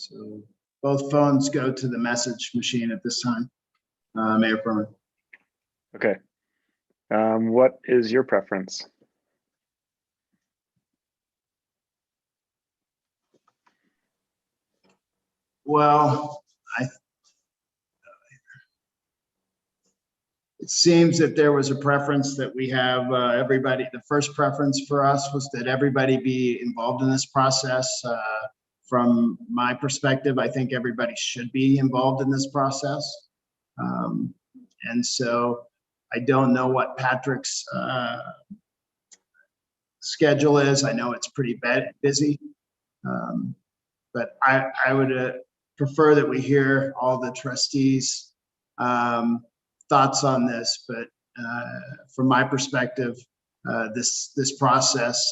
So both phones go to the message machine at this time, Mayor Furman. Okay. What is your preference? Well, it seems that there was a preference that we have everybody. The first preference for us was that everybody be involved in this process. From my perspective, I think everybody should be involved in this process. And so I don't know what Patrick's schedule is. I know it's pretty busy, but I would prefer that we hear all the trustees' thoughts on this. But from my perspective, this process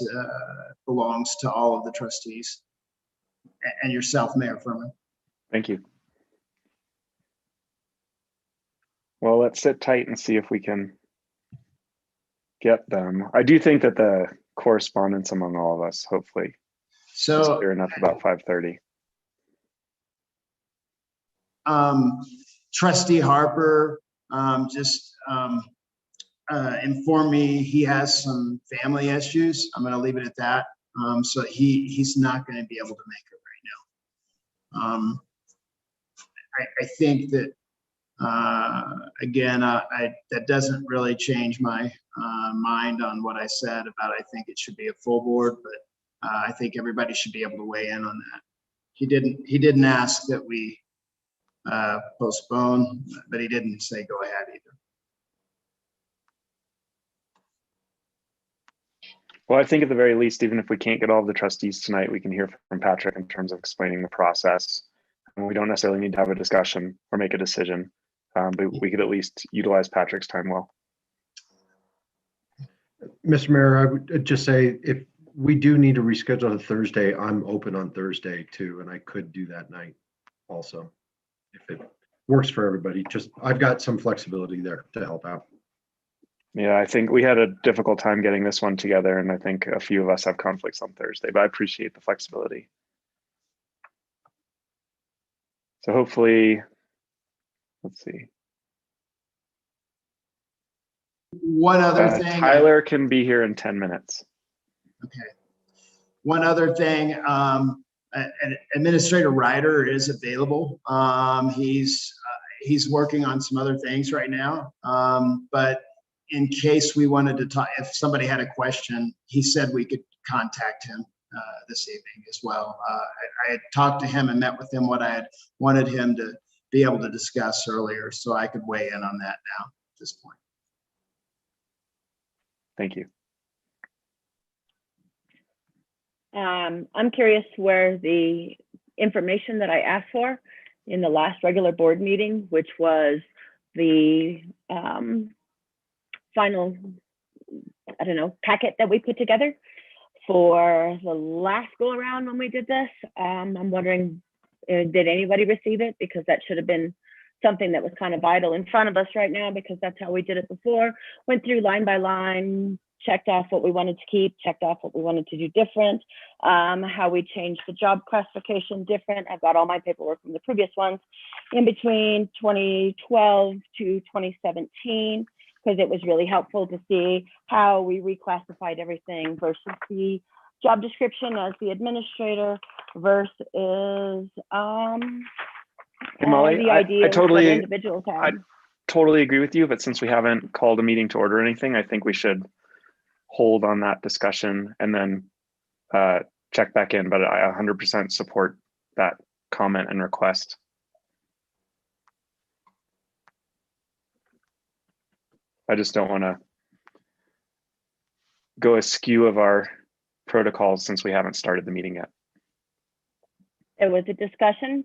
belongs to all of the trustees and yourself, Mayor Furman. Thank you. Well, let's sit tight and see if we can get them. I do think that the correspondence among all of us, hopefully, is clear enough about 5:30. Trustee Harper just informed me he has some family issues. I'm going to leave it at that. So he's not going to be able to make it right now. I think that again, that doesn't really change my mind on what I said about I think it should be a full board, but I think everybody should be able to weigh in on that. He didn't ask that we postpone, but he didn't say go ahead either. Well, I think at the very least, even if we can't get all of the trustees tonight, we can hear from Patrick in terms of explaining the process. And we don't necessarily need to have a discussion or make a decision, but we could at least utilize Patrick's time well. Mr. Mayor, I would just say if we do need to reschedule on Thursday, I'm open on Thursday too, and I could do that night also if it works for everybody. Just I've got some flexibility there to help out. Yeah, I think we had a difficult time getting this one together, and I think a few of us have conflicts on Thursday, but I appreciate the flexibility. So hopefully, let's see. One other thing. Tyler can be here in 10 minutes. Okay. One other thing, Administrator Ryder is available. He's working on some other things right now, but in case we wanted to talk, if somebody had a question, he said we could contact him this evening as well. I had talked to him and met with him what I had wanted him to be able to discuss earlier, so I could weigh in on that now at this point. Thank you. I'm curious where the information that I asked for in the last regular board meeting, which was the final, I don't know, packet that we put together for the last go around when we did this. I'm wondering, did anybody receive it? Because that should have been something that was kind of vital in front of us right now, because that's how we did it before. Went through line by line, checked off what we wanted to keep, checked off what we wanted to do different, how we changed the job classification different. I've got all my paperwork from the previous ones in between 2012 to 2017, because it was really helpful to see how we reclassified everything versus the job description as the administrator versus Molly, the idea I totally, that individuals have. I totally agree with you, but since we haven't called a meeting to order or anything, I think we should hold on that discussion and then check back in, but I 100% support that comment and request. I just don't want to go askew of our protocols since we haven't started the meeting yet. It was a discussion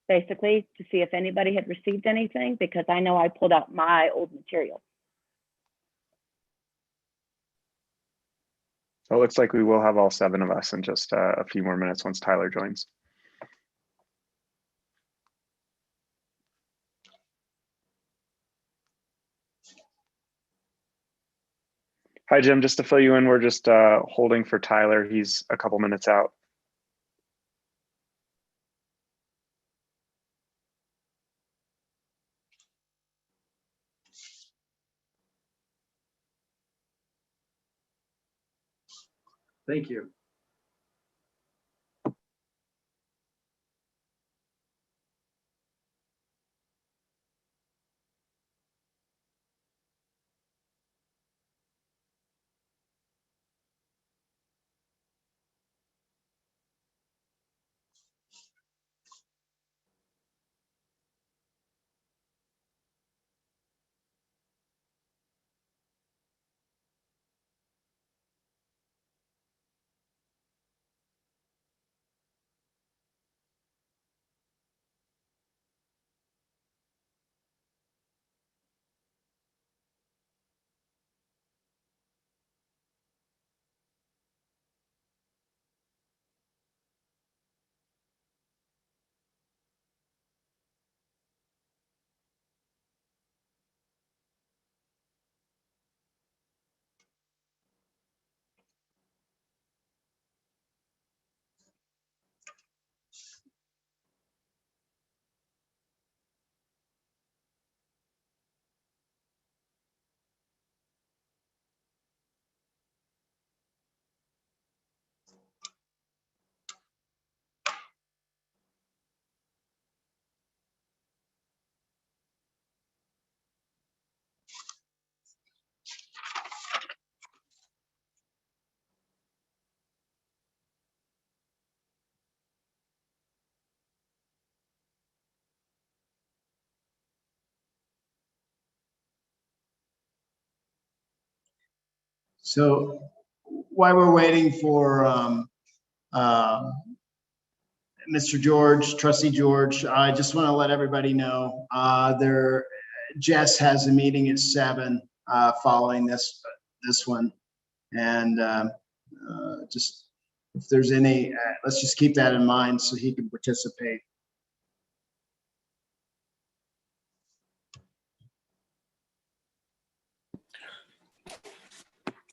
basically to see if anybody had received anything, because I know I pulled out my old material. So it looks like we will have all 7 of us in just a few more minutes once Tyler joins. Hi, Jim. Just to fill you in, we're just holding for Tyler. He's a couple minutes out. Thank you. So while we're waiting for Mr. George, Trustee George, I just want to let everybody know Jess has a meeting at 7 following this one, and just if there's any, let's just keep that in mind so he can participate.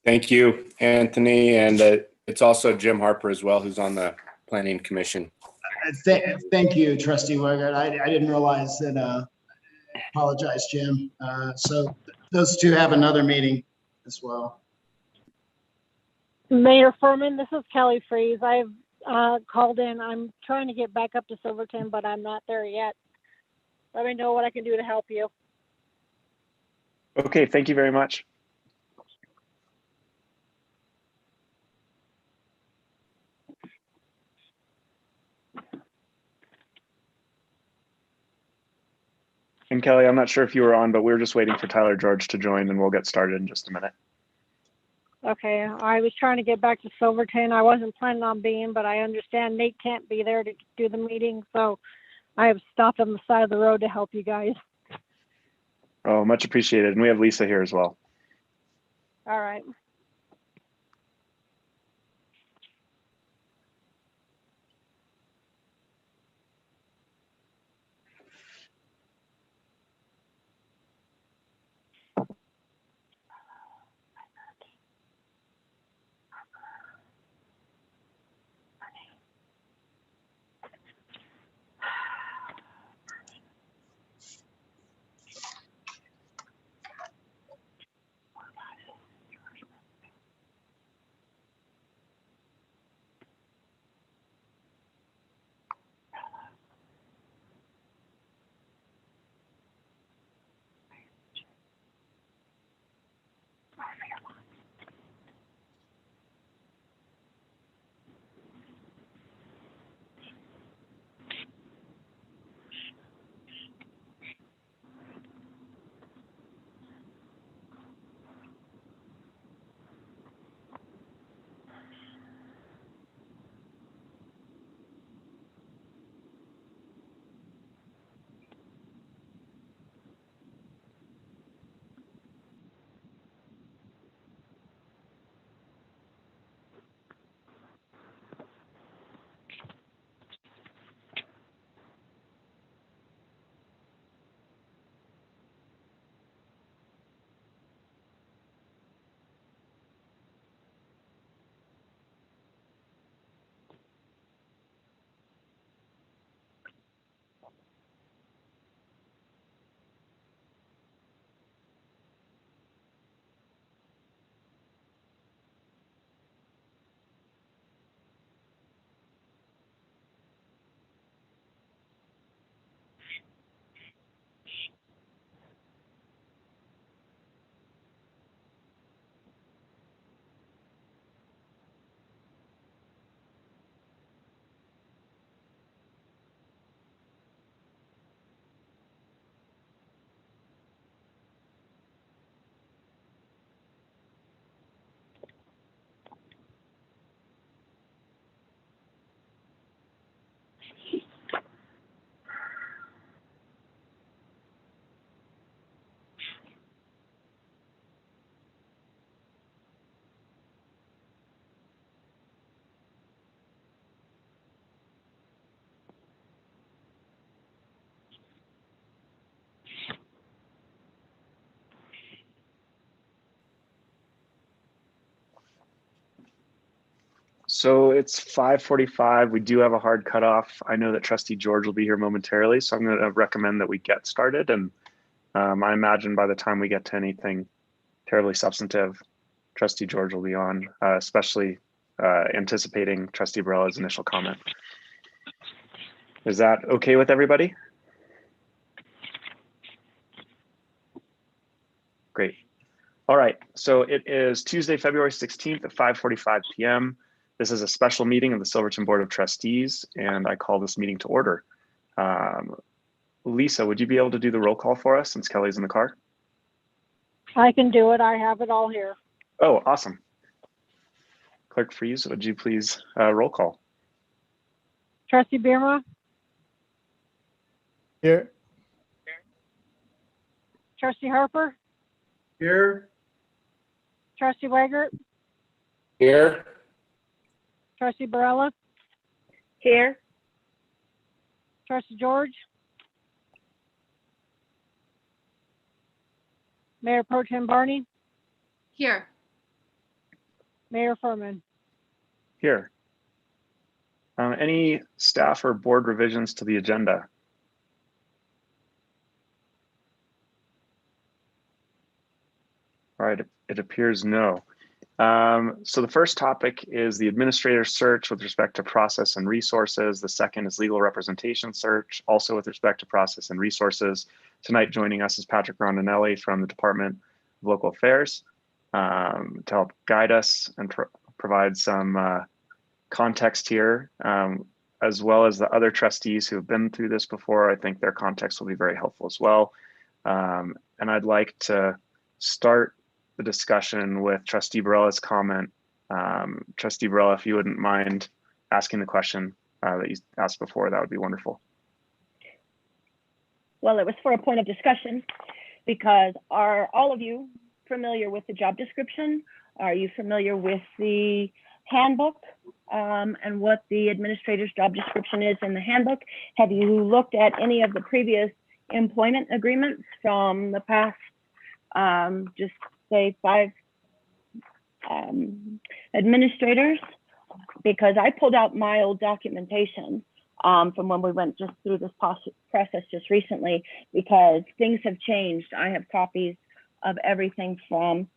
Thank you, Anthony. And it's also Jim Harper as well, who's on the Planning Commission. Thank you, Trustee Weigert. I didn't realize that. Apologize, Jim. So those two have another meeting as well. Mayor Furman, this is Kelly Freeze. I've called in. I'm trying to get back up to Silverton, but I'm not there yet. Let me know what I can do to help you. Okay, thank you very much. And Kelly, I'm not sure if you were on, but we were just waiting for Tyler George to join, and we'll get started in just a minute. Okay, I was trying to get back to Silverton. I wasn't planning on being, but I understand Nate can't be there to do the meeting, so I have stopped on the side of the road to help you guys. Oh, much appreciated. And we have Lisa here as well. All right. So it's 5:45. We do have a hard cutoff. I know that Trustee George will be here momentarily, so I'm going to recommend that we get started. And I imagine by the time we get to anything terribly substantive, Trustee George will be on, especially anticipating Trustee Barella's initial comment. Is that okay with everybody? Great. All right, so it is Tuesday, February 16th at 5:45 p.m. This is a special meeting of the Silverton Board of Trustees, and I call this meeting to order. Lisa, would you be able to do the roll call for us since Kelly's in the car? I can do it. I have it all here. Oh, awesome. Clerk Freeze, would you please roll call? Trustee Bierma, Here. Trustee Harper, Here. Trustee Weigert, Here. Trustee Barella, Here. Trustee George, Mayor Pro Tem Barney, Here. Mayor Furman. Here. Any staff or board revisions to the agenda? All right, it appears no. So the first topic is the administrator search with respect to process and resources. The second is legal representation search, also with respect to process and resources. Tonight joining us is Patrick Rondinelli from the Department of Local Affairs to help guide us and provide some context here, as well as the other trustees who have been through this before. I think their context will be very helpful as well. And I'd like to start the discussion with Trustee Barella's comment. Trustee Barella, if you wouldn't mind asking the question that you asked before, that would be wonderful. Well, it was for a point of discussion because are all of you familiar with the job description? Are you familiar with the handbook and what the administrator's job description is in the handbook? Have you looked at any of the previous employment agreements from the past, just say 5 administrators? Because I pulled out my old documentation from when we went just through this process just recently, because things have changed. I have copies of everything from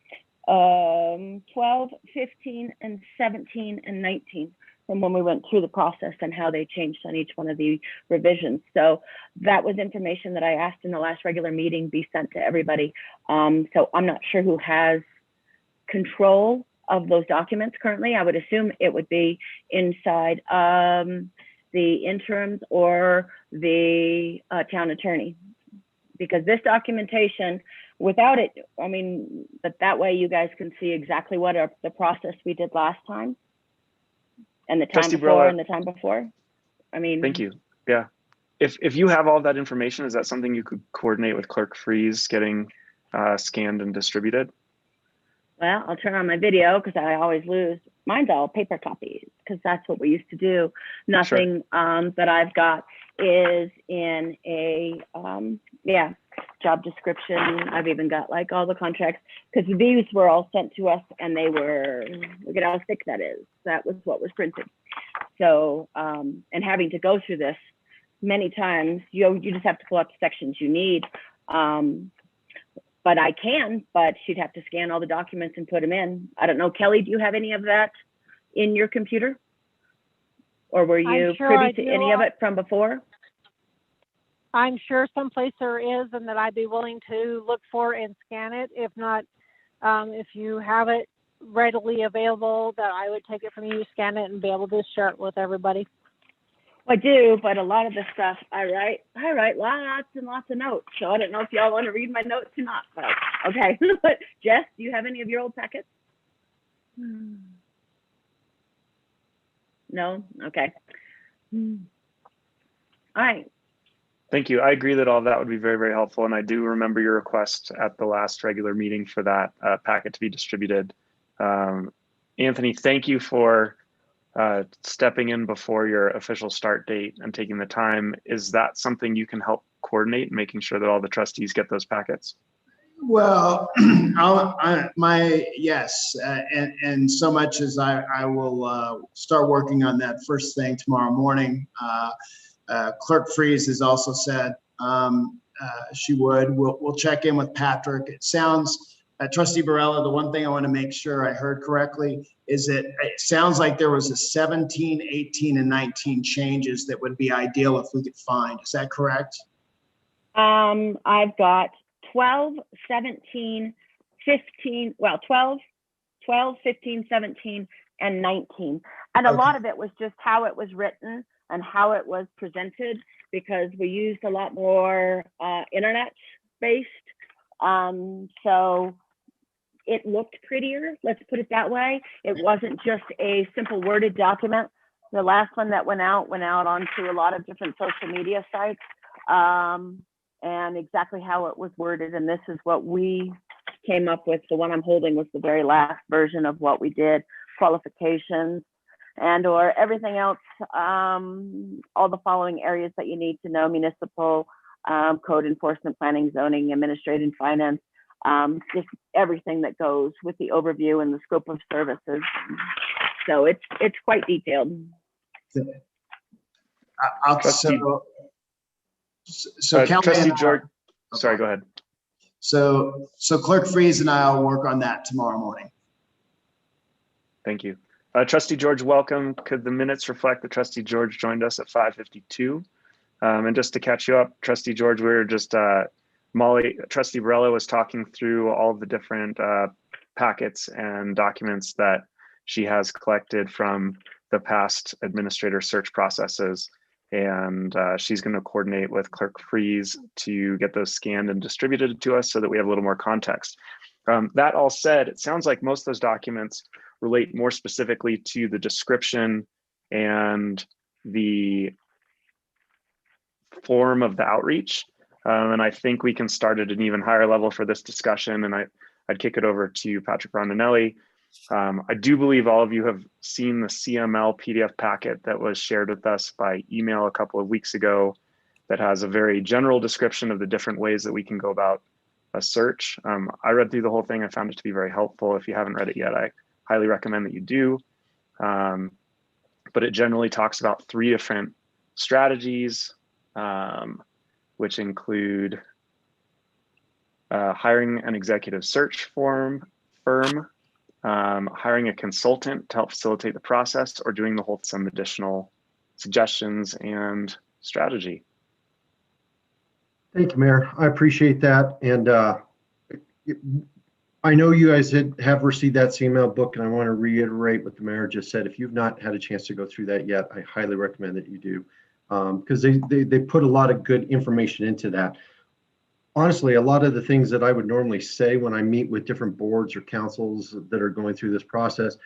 12, 15, and 17, and 19 from when we went through the process and how they changed on each one of the revisions. So that was information that I asked in the last regular meeting be sent to everybody. So I'm not sure who has control of those documents currently. I would assume it would be inside the interims or the town attorney, because this documentation, without it, I mean, but that way you guys can see exactly what the process we did last time and the time Trustee before Barella, and the time before. I mean, thank you. Yeah. If you have all that information, is that something you could coordinate with Clerk Freeze getting scanned and distributed? well, I'll turn on my video because I always lose. Mine's all paper copies because that's what we used to do. Nothing that I've got is in a, job description. I've even got like all the contracts because these were all sent to us and they were, look at how thick that is. That was what was printed. So, and having to go through this many times, you just have to pull up the sections you need. But I can, but she'd have to scan all the documents and put them in. I don't know, Kelly, do you have any of that in your computer? Or were you privy to any of it from before? I'm sure someplace there is, and that I'd be willing to look for and scan it. If not, if you have it readily available, that I would take it from you, scan it, and be able to share it with everybody. I do, but a lot of the stuff I write lots and lots of notes. So I don't know if y'all want to read my notes or not, but okay. But Jess, do you have any of your old packets? No? Okay. All right. Thank you. I agree that all that would be very, very helpful. And I do remember your request at the last regular meeting for that packet to be distributed. Anthony, thank you for stepping in before your official start date and taking the time. Is that something you can help coordinate, making sure that all the trustees get those packets? Well, yes, and so much as I will start working on that first thing tomorrow morning. Clerk Freeze has also said she would. We'll check in with Patrick. It sounds, Trustee Barella, the one thing I want to make sure I heard correctly is that it sounds like there was a 17, 18, and 19 changes that would be ideal if we could find. Is that correct? I've got 12, 17, 15, well, 12, 15, 17, and 19. And a lot of it was just how it was written and how it was presented, because we used a lot more internet-based. So it looked prettier, let's put it that way. It wasn't just a simple worded document. The last one that went out onto a lot of different social media sites. And exactly how it was worded. And this is what we came up with. The one I'm holding was the very last version of what we did, qualifications and or everything else, all the following areas that you need to know: municipal, code enforcement, planning, zoning, administrative, finance, just everything that goes with the overview and the scope of services. So it's quite detailed. So Trustee George, sorry, go ahead. So Clerk Freeze and I will work on that tomorrow morning. Thank you. Trustee George, welcome. Could the minutes reflect that Trustee George joined us at 5:52? And just to catch you up, Trustee George, we were just, Trustee Barella was talking through all of the different packets and documents that she has collected from the past administrator search processes. And she's going to coordinate with Clerk Freeze to get those scanned and distributed to us so that we have a little more context. That all said, it sounds like most of those documents relate more specifically to the description and the form of the outreach. And I think we can start at an even higher level for this discussion. And I'd kick it over to Patrick Rondinelli. I do believe all of you have seen the CML PDF packet that was shared with us by email a couple of weeks ago that has a very general description of the different ways that we can go about a search. I read through the whole thing. I found it to be very helpful. If you haven't read it yet, I highly recommend that you do. But it generally talks about 3 different strategies, which include hiring an executive search firm, hiring a consultant to help facilitate the process, or doing the whole some additional suggestions and strategy. Thank you, Mayor. I appreciate that. And I know you guys have received that CML book, and I want to reiterate what the Mayor just said. If you've not had a chance to go through that yet, I highly recommend that you do, because they put a lot of good information into that. Honestly, a lot of the things that I would normally say when I meet with different boards or councils that are going through this process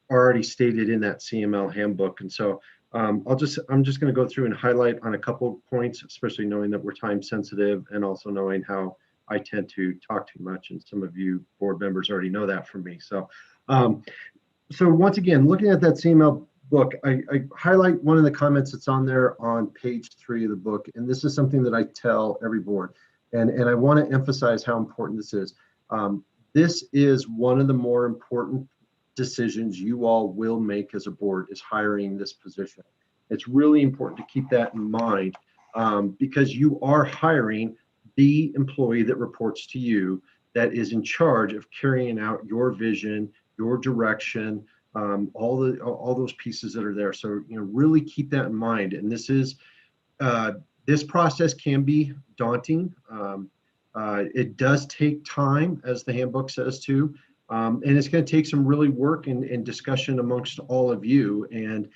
are already stated in that CML handbook. And so I'm just going to go through and highlight on a couple of points, especially knowing that we're time sensitive and also knowing how I tend to talk too much. And some of you board members already know that from me. So, so once again, looking at that CML book, I highlight one of the comments that's on there on page 3 of the book. And this is something that I tell every board. And I want to emphasize how important this is. This is one of the more important decisions you all will make as a board, is hiring this position. It's really important to keep that in mind, because you are hiring the employee that reports to you, that is in charge of carrying out your vision, your direction, all those pieces that are there. So, really keep that in mind. And this is this process can be daunting. It does take time, as the handbook says too, and it's going to take some really work and discussion amongst all of you. And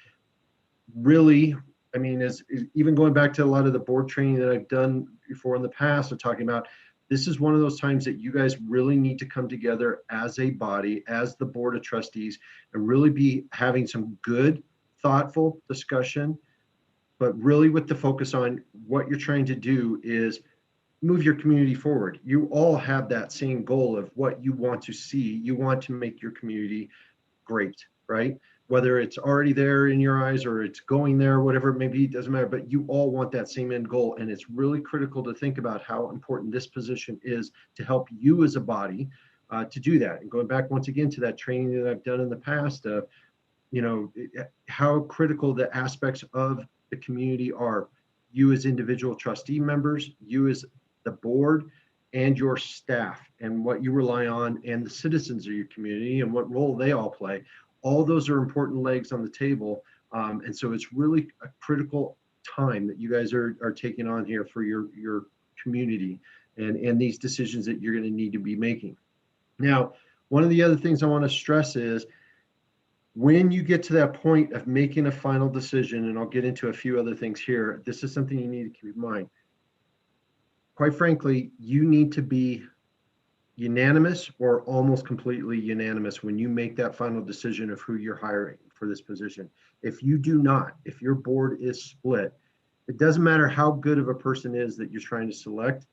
really, I mean, as even going back to a lot of the board training that I've done before in the past, of talking about, this is one of those times that you guys really need to come together as a body, as the Board of Trustees, and really be having some good, thoughtful discussion, but really with the focus on what you're trying to do is move your community forward. You all have that same goal of what you want to see. You want to make your community great, right? whether it's already there in your eyes or it's going there, whatever it may be, it doesn't matter, but you all want that same end goal. And it's really critical to think about how important this position is to help you as a body to do that. And going back once again to that training that I've done in the past, how critical the aspects of the community are. You as individual trustee members, you as the board, and your staff, and what you rely on, and the citizens of your community, and what role they all play. All those are important legs on the table. And so it's really a critical time that you guys are taking on here for your community and these decisions that you're going to need to be making. Now, one of the other things I want to stress is when you get to that point of making a final decision, and I'll get into a few other things here, this is something you need to keep in mind. Quite frankly, you need to be unanimous or almost completely unanimous when you make that final decision of who you're hiring for this position. If you do not, if your board is split, it doesn't matter how good of a person is that you're trying to select,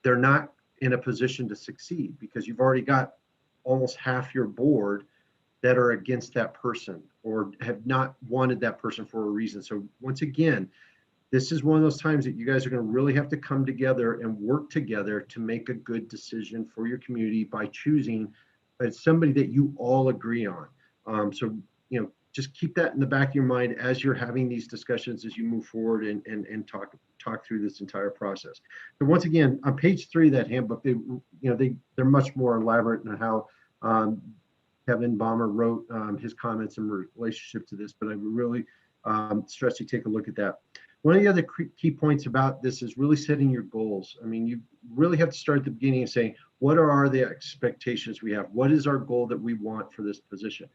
they're not in a position to succeed because you've already got almost half your board that are against that person or have not wanted that person for a reason. So once again, this is one of those times that you guys are going to really have to come together and work together to make a good decision for your community by choosing somebody that you all agree on. So, just keep that in the back of your mind as you're having these discussions as you move forward and talk through this entire process. But once again, on page 3 of that handbook, they're much more elaborate in how Kevin Baumer wrote his comments in relationship to this, but I would really stress you take a look at that. One of the other key points about this is really setting your goals. I mean, you really have to start at the beginning and say, what are the expectations we have? What is our goal that we want for this position?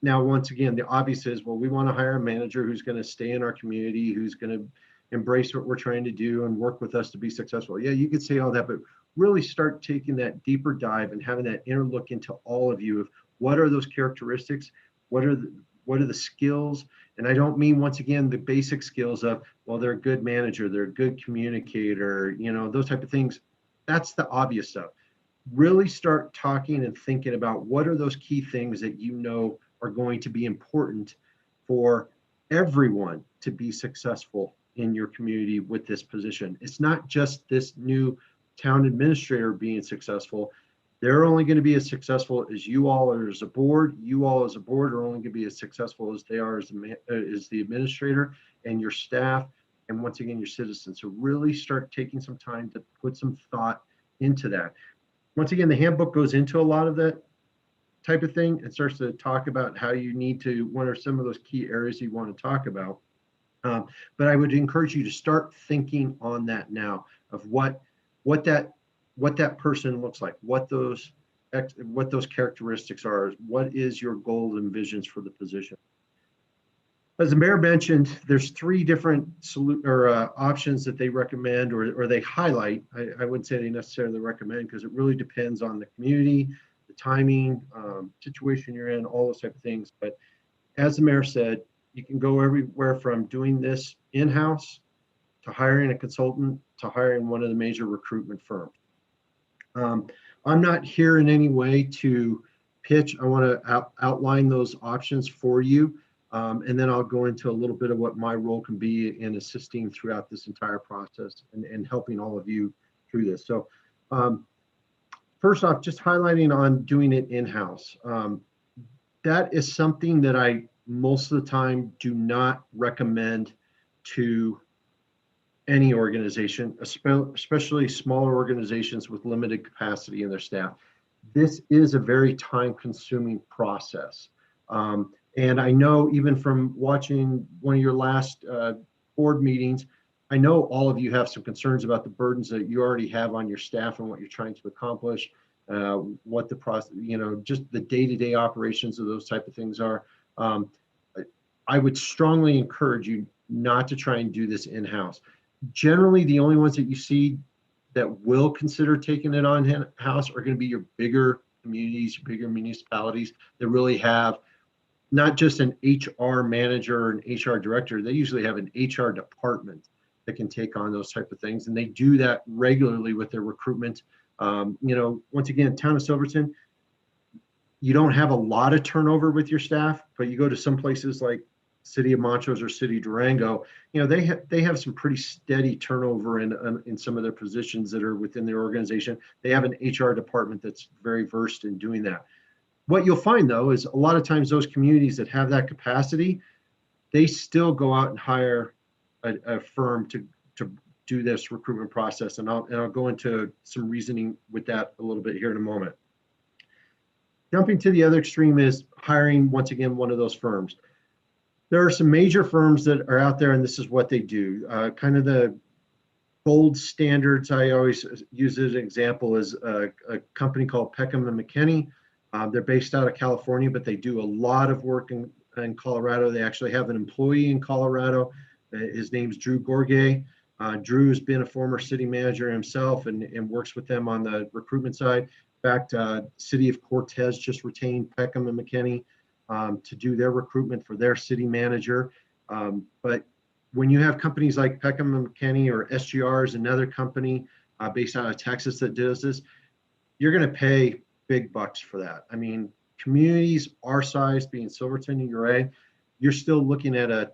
Now, once again, the obvious is, well, we want to hire a manager who's going to stay in our community, who's going to embrace what we're trying to do and work with us to be successful. Yeah, you could say all that, but really start taking that deeper dive and having that inner look into all of you of what are those characteristics? What are the skills? And I don't mean, once again, the basic skills of, well, they're a good manager, they're a good communicator, those type of things. That's the obvious stuff. Really start talking and thinking about what are those key things that are going to be important for everyone to be successful in your community with this position. It's not just this new town administrator being successful. They're only going to be as successful as you all are as a board. You all as a board are only going to be as successful as they are as the administrator and your staff, and once again, your citizens. So really start taking some time to put some thought into that. Once again, the handbook goes into a lot of that type of thing. It starts to talk about how you need to, what are some of those key areas you want to talk about. But I would encourage you to start thinking on that now of what that person looks like, what those characteristics are, what is your goals and visions for the position. As the mayor mentioned, there's 3 different options that they recommend or they highlight. I wouldn't say they necessarily recommend because it really depends on the community, the timing, situation you're in, all those type of things. But as the mayor said, you can go everywhere from doing this in-house to hiring a consultant to hiring one of the major recruitment firms. I'm not here in any way to pitch. I want to outline those options for you. And then I'll go into a little bit of what my role can be in assisting throughout this entire process and helping all of you through this. So first off, just highlighting on doing it in-house. That is something that I most of the time do not recommend to any organization, especially smaller organizations with limited capacity in their staff. This is a very time-consuming process. And I know even from watching one of your last board meetings, I know all of you have some concerns about the burdens that you already have on your staff and what you're trying to accomplish, what the process, just the day-to-day operations of those type of things are. I would strongly encourage you not to try and do this in-house. Generally, the only ones that you see that will consider taking it on in-house are going to be your bigger communities, bigger municipalities that really have not just an HR manager or an HR director. They usually have an HR department that can take on those type of things, and they do that regularly with their recruitment. Once again, town of Silverton, you don't have a lot of turnover with your staff, but you go to some places like City of Montrose or City of Durango, they have some pretty steady turnover in some of their positions that are within their organization. They have an HR department that's very versed in doing that. What you'll find though is a lot of times those communities that have that capacity, they still go out and hire a firm to do this recruitment process. And I'll go into some reasoning with that a little bit here in a moment. Jumping to the other extreme is hiring, once again, one of those firms. There are some major firms that are out there, and this is what they do. Kind of the gold standards I always use as an example is a company called Peckham and McKinney. They're based out of California, but they do a lot of work in Colorado. They actually have an employee in Colorado. His name's Drew Gorgay. Drew's been a former city manager himself and works with them on the recruitment side. In fact, City of Cortez just retained Peckham and McKinney to do their recruitment for their city manager. But when you have companies like Peckham and McKinney, or SGR is another company based out of Texas that does this, you're going to pay big bucks for that. I mean, communities our size, being Silverton and Uray, you're still looking at a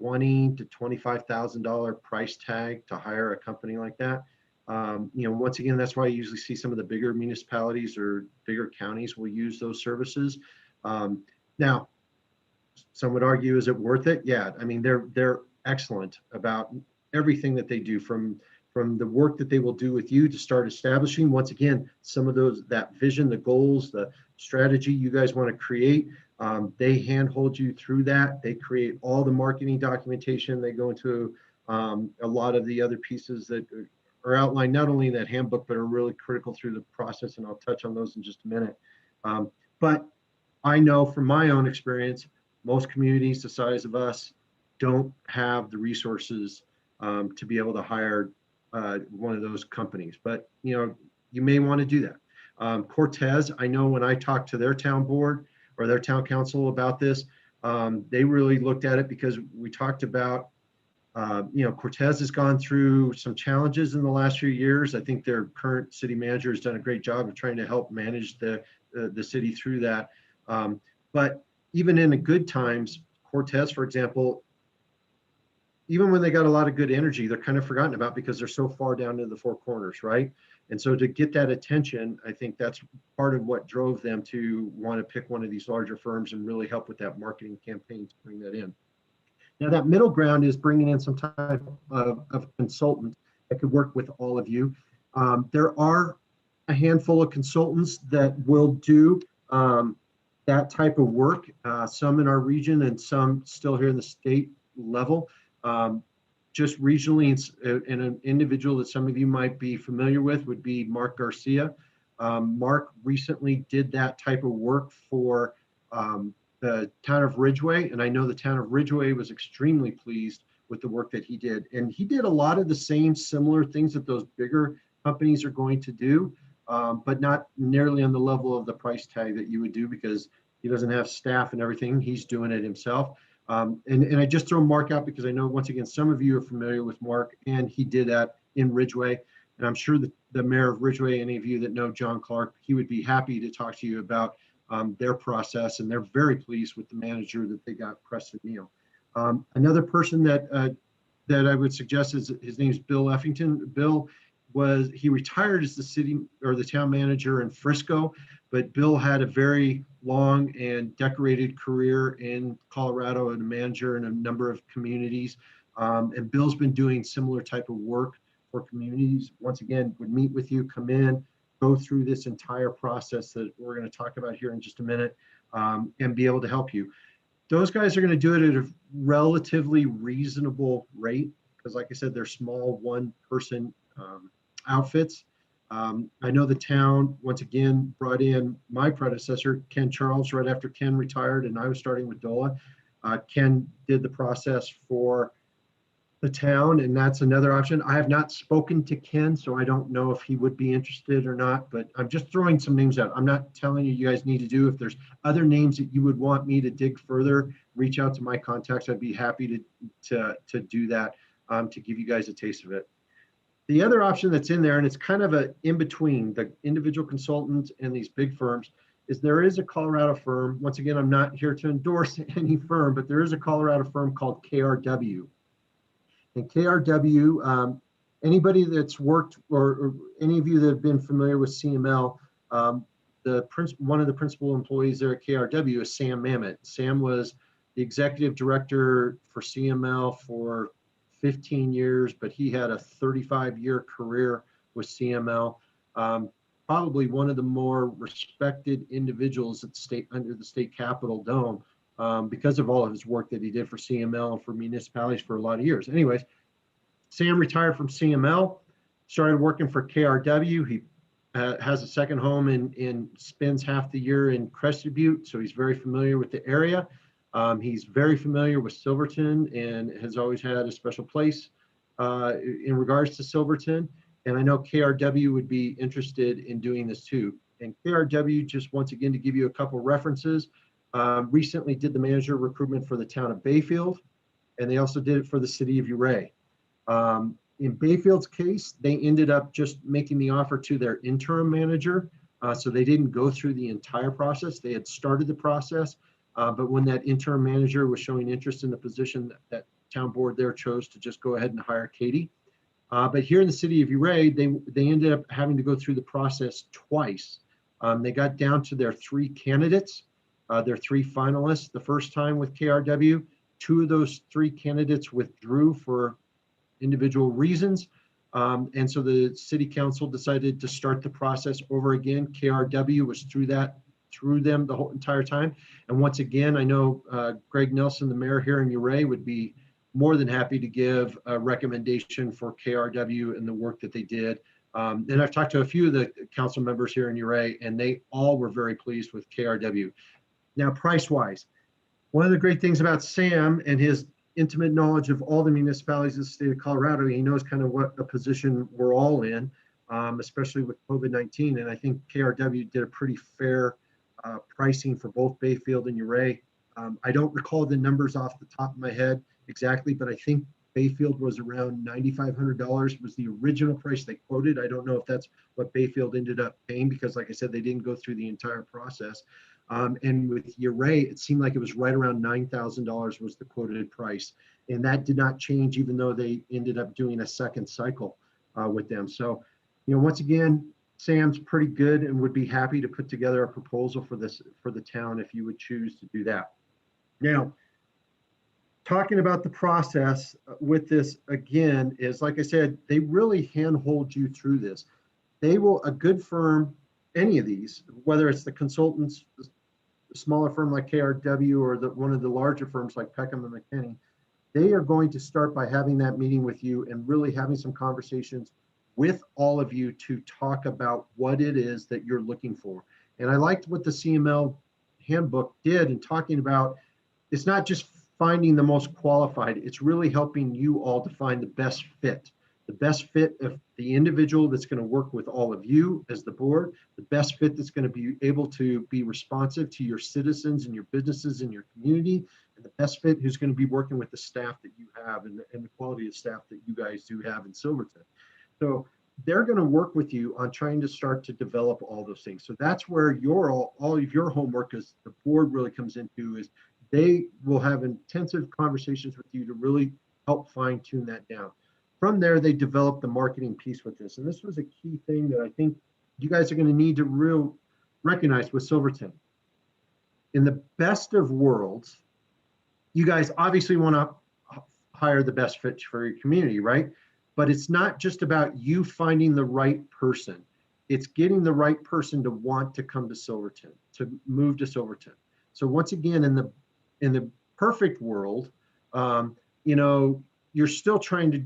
$20,000 to $25,000 price tag to hire a company like that. Once again, that's why you usually see some of the bigger municipalities or bigger counties will use those services. Now, some would argue, is it worth it? Yeah, I mean, they're excellent about everything that they do, from the work that they will do with you to start establishing, once again, some of that vision, the goals, the strategy you guys want to create. They handhold you through that. They create all the marketing documentation. They go into a lot of the other pieces that are outlined not only in that handbook, but are really critical through the process. And I'll touch on those in just a minute. But I know from my own experience, most communities the size of us don't have the resources to be able to hire one of those companies. But you may want to do that. Cortez, I know when I talked to their town board or their town council about this, they really looked at it because we talked about, Cortez has gone through some challenges in the last few years. I think their current city manager has done a great job of trying to help manage the city through that. But even in the good times, Cortez, for example, even when they got a lot of good energy, they're kind of forgotten about because they're so far down to the four corners, right? And so to get that attention, I think that's part of what drove them to want to pick one of these larger firms and really help with that marketing campaign to bring that in. Now, that middle ground is bringing in some type of consultant that could work with all of you. There are a handful of consultants that will do that type of work, some in our region and some still here in the state level. Just regionally, and an individual that some of you might be familiar with would be Mark Garcia. Mark recently did that type of work for the town of Ridgeway, and I know the town of Ridgeway was extremely pleased with the work that he did. And he did a lot of the same similar things that those bigger companies are going to do, but not nearly on the level of the price tag that you would do because he doesn't have staff and everything. He's doing it himself. And I just throw Mark out because I know, once again, some of you are familiar with Mark, and he did that in Ridgeway. And I'm sure that the mayor of Ridgeway, any of you that know John Clark, he would be happy to talk to you about their process. And they're very pleased with the manager that they got, Preston Neal. Another person that I would suggest is, his name is Bill Effington. Bill he retired as the city or the town manager in Frisco, but Bill had a very long and decorated career in Colorado and a manager in a number of communities. And Bill's been doing similar type of work for communities. Once again, would meet with you, come in, go through this entire process that we're going to talk about here in just a minute, and be able to help you. Those guys are going to do it at a relatively reasonable rate because, like I said, they're small one-person outfits. I know the town, once again, brought in my predecessor, Ken Charles, right after Ken retired, and I was starting with DOLA. Ken did the process for the town, and that's another option. I have not spoken to Ken, so I don't know if he would be interested or not, but I'm just throwing some names out. I'm not telling you guys need to do. If there's other names that you would want me to dig further, reach out to my contacts. I'd be happy to do that, to give you guys a taste of it. The other option that's in there, and it's kind of a in between the individual consultants and these big firms, is there is a Colorado firm. Once again, I'm not here to endorse any firm, but there is a Colorado firm called KRW. And KRW, anybody that's worked or any of you that have been familiar with CML, one of the principal employees there at KRW is Sam Mamet. Sam was the executive director for CML for 15 years, but he had a 35-year career with CML. Probably one of the more respected individuals at under the state capitol dome because of all of his work that he did for CML and for municipalities for a lot of years. Anyways, Sam retired from CML, started working for KRW. He has a second home and spends half the year in Crested Butte, so he's very familiar with the area. He's very familiar with Silverton and has always had a special place in regards to Silverton. And I know KRW would be interested in doing this too. And KRW, just once again, to give you a couple references, recently did the manager recruitment for the town of Bayfield, and they also did it for the city of Ouray. In Bayfield's case, they ended up just making the offer to their interim manager. So they didn't go through the entire process. They had started the process, but when that interim manager was showing interest in the position, that town board there chose to just go ahead and hire Katie. But here in the city of Ouray, they ended up having to go through the process twice. They got down to their 3 candidates, their 3 finalists the first time with KRW. 2 of those 3 candidates withdrew for individual reasons. And so the city council decided to start the process over again. KRW was through them the whole entire time. And once again, I know Greg Nelson, the mayor here in Ouray, would be more than happy to give a recommendation for KRW and the work that they did. And I've talked to a few of the council members here in Ouray, and they all were very pleased with KRW. Now, price-wise, one of the great things about Sam and his intimate knowledge of all the municipalities in the state of Colorado, he knows kind of what a position we're all in, especially with COVID-19. And I think KRW did a pretty fair pricing for both Bayfield and Ouray. I don't recall the numbers off the top of my head exactly, but I think Bayfield was around $9,500 was the original price they quoted. I don't know if that's what Bayfield ended up paying because, like I said, they didn't go through the entire process. And with Ouray, it seemed like it was right around $9,000 was the quoted price. And that did not change even though they ended up doing a second cycle with them. So, once again, Sam's pretty good and would be happy to put together a proposal for the town if you would choose to do that. Now, talking about the process with this again is, like I said, they really handhold you through this. A good firm, any of these, whether it's the consultants, a smaller firm like KRW or one of the larger firms like Peckham and McKinney, they are going to start by having that meeting with you and really having some conversations with all of you to talk about what it is that you're looking for. And I liked what the CML handbook did in talking about, it's not just finding the most qualified, it's really helping you all to find the best fit of the individual that's going to work with all of you as the board, the best fit that's going to be able to be responsive to your citizens and your businesses and your community, and the best fit who's going to be working with the staff that you have and the quality of staff that you guys do have in Silverton. So they're going to work with you on trying to start to develop all those things. So that's where all of your homework as the board really comes into, is they will have intensive conversations with you to really help fine tune that down. From there, they develop the marketing piece with this. And this was a key thing that I think you guys are going to need to recognize with Silverton. In the best of worlds, you guys obviously want to hire the best fit for your community, right? But it's not just about you finding the right person. It's getting the right person to want to come to Silverton, to move to Silverton. So once again, in the perfect world, you're still trying to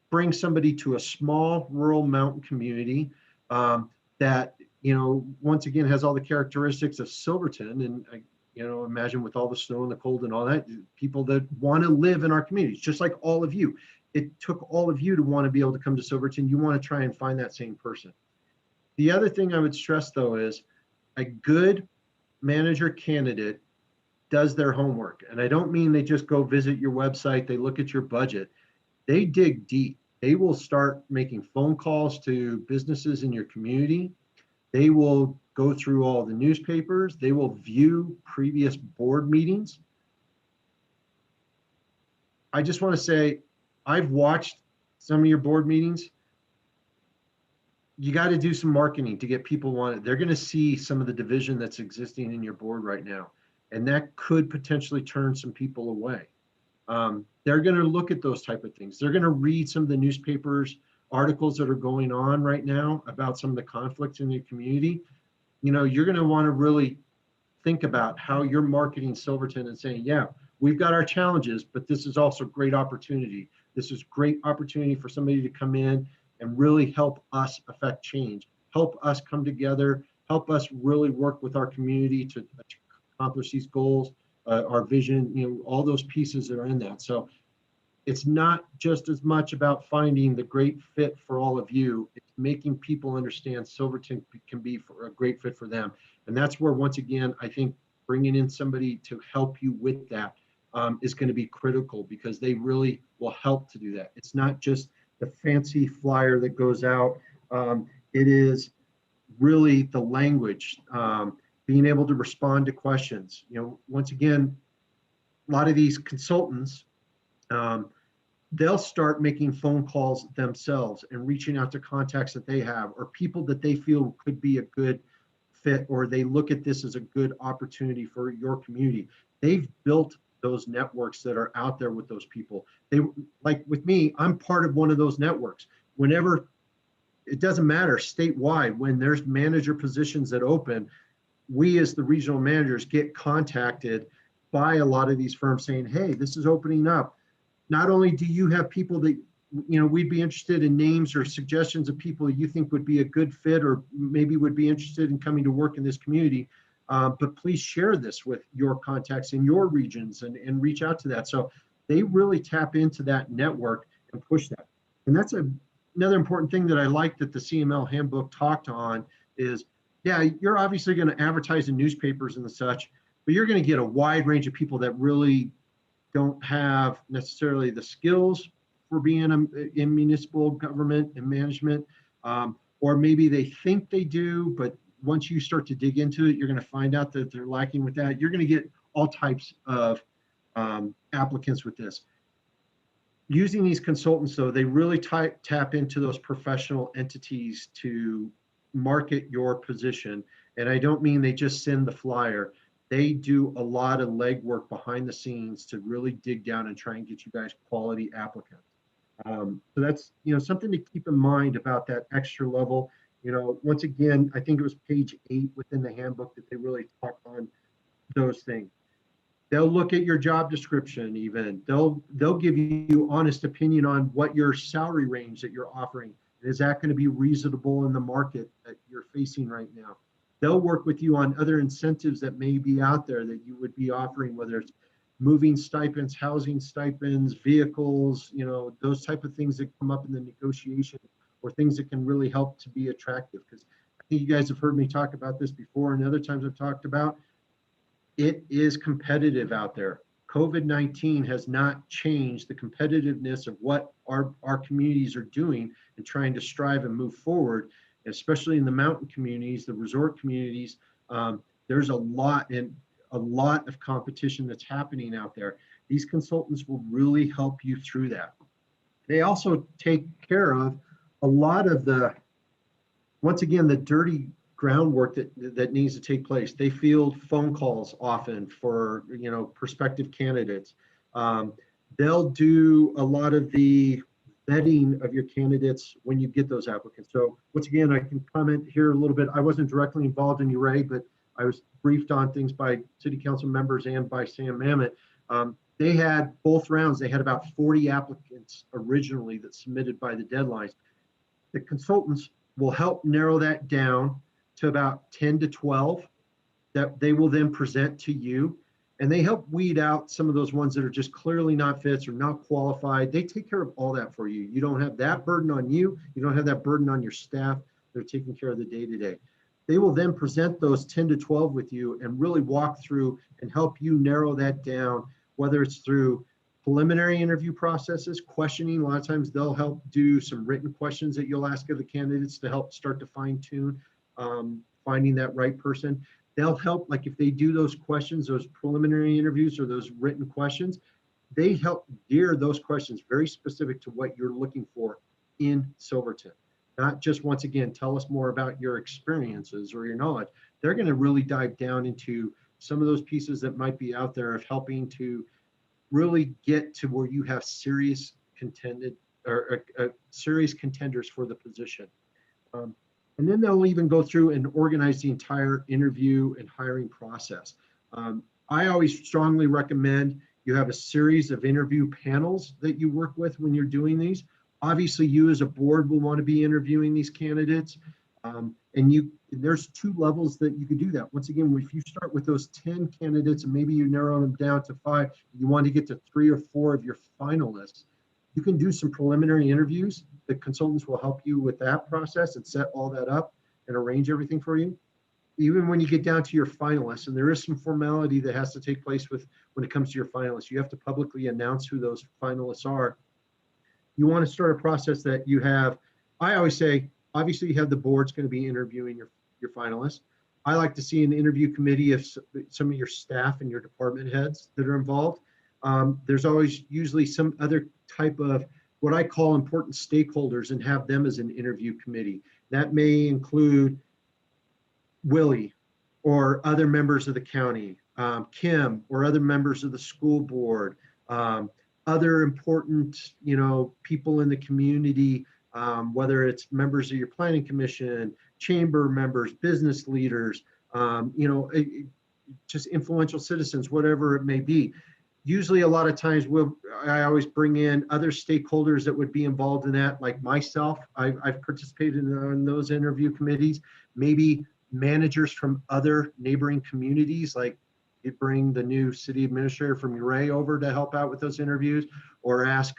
bring somebody to a small rural mountain community that, once again, has all the characteristics of Silverton. And, imagine with all the snow and the cold and all that, people that want to live in our communities, just like all of you. It took all of you to want to be able to come to Silverton. You want to try and find that same person. The other thing I would stress, though, is a good manager candidate does their homework. And I don't mean they just go visit your website, they look at your budget. They dig deep. They will start making phone calls to businesses in your community. They will go through all the newspapers. They will view previous board meetings. I just want to say, I've watched some of your board meetings. You got to do some marketing to get people on it. They're going to see some of the division that's existing in your board right now, and that could potentially turn some people away. They're going to look at those type of things. They're going to read some of the newspapers articles that are going on right now about some of the conflicts in the community. You know, you're going to want to really think about how you're marketing Silverton and saying, yeah, we've got our challenges, but this is also great opportunity. This is great opportunity for somebody to come in and really help us affect change, help us come together, help us really work with our community to accomplish these goals, our vision, you know, all those pieces that are in that. So it's not just as much about finding the great fit for all of you. It's making people understand Silverton can be for a great fit for them. And that's where, once again, I think bringing in somebody to help you with that is going to be critical, because they really will help to do that. It's not just the fancy flyer that goes out. It is really the language, being able to respond to questions. You know, once again, a lot of these consultants, they'll start making phone calls themselves and reaching out to contacts that they have or people that they feel could be a good fit, or they look at this as a good opportunity for your community. They've built those networks that are out there with those people. They, like with me, I'm part of one of those networks. Whenever, it doesn't matter statewide, when there's manager positions that open, we as the regional managers get contacted by a lot of these firms saying, hey, this is opening up. Not only do you have people that, you know, we'd be interested in names or suggestions of people you think would be a good fit or maybe would be interested in coming to work in this community, but please share this with your contacts in your regions and reach out to that. So they really tap into that network and push that. And that's another important thing that I like that the CML handbook talked on is, yeah, you're obviously going to advertise in newspapers and such, but you're going to get a wide range of people that really don't have necessarily the skills for being in municipal government and management, or maybe they think they do, but once you start to dig into it, you're going to find out that they're lacking with that. You're going to get all types of applicants with this. Using these consultants, though, they really tap into those professional entities to market your position. And I don't mean they just send the flyer. They do a lot of legwork behind the scenes to really dig down and try and get you guys quality applicants. So that's, you know, something to keep in mind about that extra level. You know, once again, I think it was page 8 within the handbook that they really talk on those things. They'll look at your job description even. They'll give you honest opinion on what your salary range that you're offering. Is that going to be reasonable in the market that you're facing right now? They'll work with you on other incentives that may be out there that you would be offering, whether it's moving stipends, housing stipends, vehicles, you know, those type of things that come up in the negotiation, or things that can really help to be attractive. Because I think you guys have heard me talk about this before, and other times I've talked about, it is competitive out there. COVID-19 has not changed the competitiveness of what our communities are doing and trying to strive and move forward, especially in the mountain communities, the resort communities. There's a lot of competition that's happening out there. These consultants will really help you through that. They also take care of a lot of the, once again, the dirty groundwork that needs to take place. They field phone calls often for, you know, prospective candidates. They'll do a lot of the vetting of your candidates when you get those applicants. So once again, I can comment here a little bit. I wasn't directly involved in URA, but I was briefed on things by city council members and by Sam Mamet. They had both rounds. They had about 40 applicants originally that submitted by the deadlines. The consultants will help narrow that down to about 10 to 12 that they will then present to you. And they help weed out some of those ones that are just clearly not fits or not qualified. They take care of all that for you. You don't have that burden on you. You don't have that burden on your staff. They're taking care of the day-to-day. They will then present those 10 to 12 with you and really walk through and help you narrow that down, whether it's through preliminary interview processes, questioning. A lot of times they'll help do some written questions that you'll ask of the candidates to help start to fine tune finding that right person. They'll help, like if they do those questions, those preliminary interviews or those written questions, they help gear those questions very specific to what you're looking for in Silverton. Not just, once again, tell us more about your experiences or your knowledge. They're going to really dive down into some of those pieces that might be out there of helping to really get to where you have serious contended or serious contenders for the position. And then they'll even go through and organize the entire interview and hiring process. I always strongly recommend you have a series of interview panels that you work with when you're doing these. Obviously, you as a board will want to be interviewing these candidates. And there's 2 levels that you could do that. Once again, if you start with those 10 candidates and maybe you narrow them down to 5, you want to get to 3 or 4 of your finalists, you can do some preliminary interviews. The consultants will help you with that process and set all that up and arrange everything for you. Even when you get down to your finalists, and there is some formality that has to take place when it comes to your finalists, you have to publicly announce who those finalists are. You want to start a process that you have. I always say, obviously you have the board's going to be interviewing your finalists. I like to see an interview committee of some of your staff and your department heads that are involved. There's always usually some other type of what I call important stakeholders and have them as an interview committee. That may include Willie or other members of the county, Kim or other members of the school board, other important, people in the community, whether it's members of your planning commission, chamber members, business leaders, just influential citizens, whatever it may be. Usually a lot of times I always bring in other stakeholders that would be involved in that, like myself. I've participated in those interview committees, maybe managers from other neighboring communities, like you bring the new city administrator from Uray over to help out with those interviews, or ask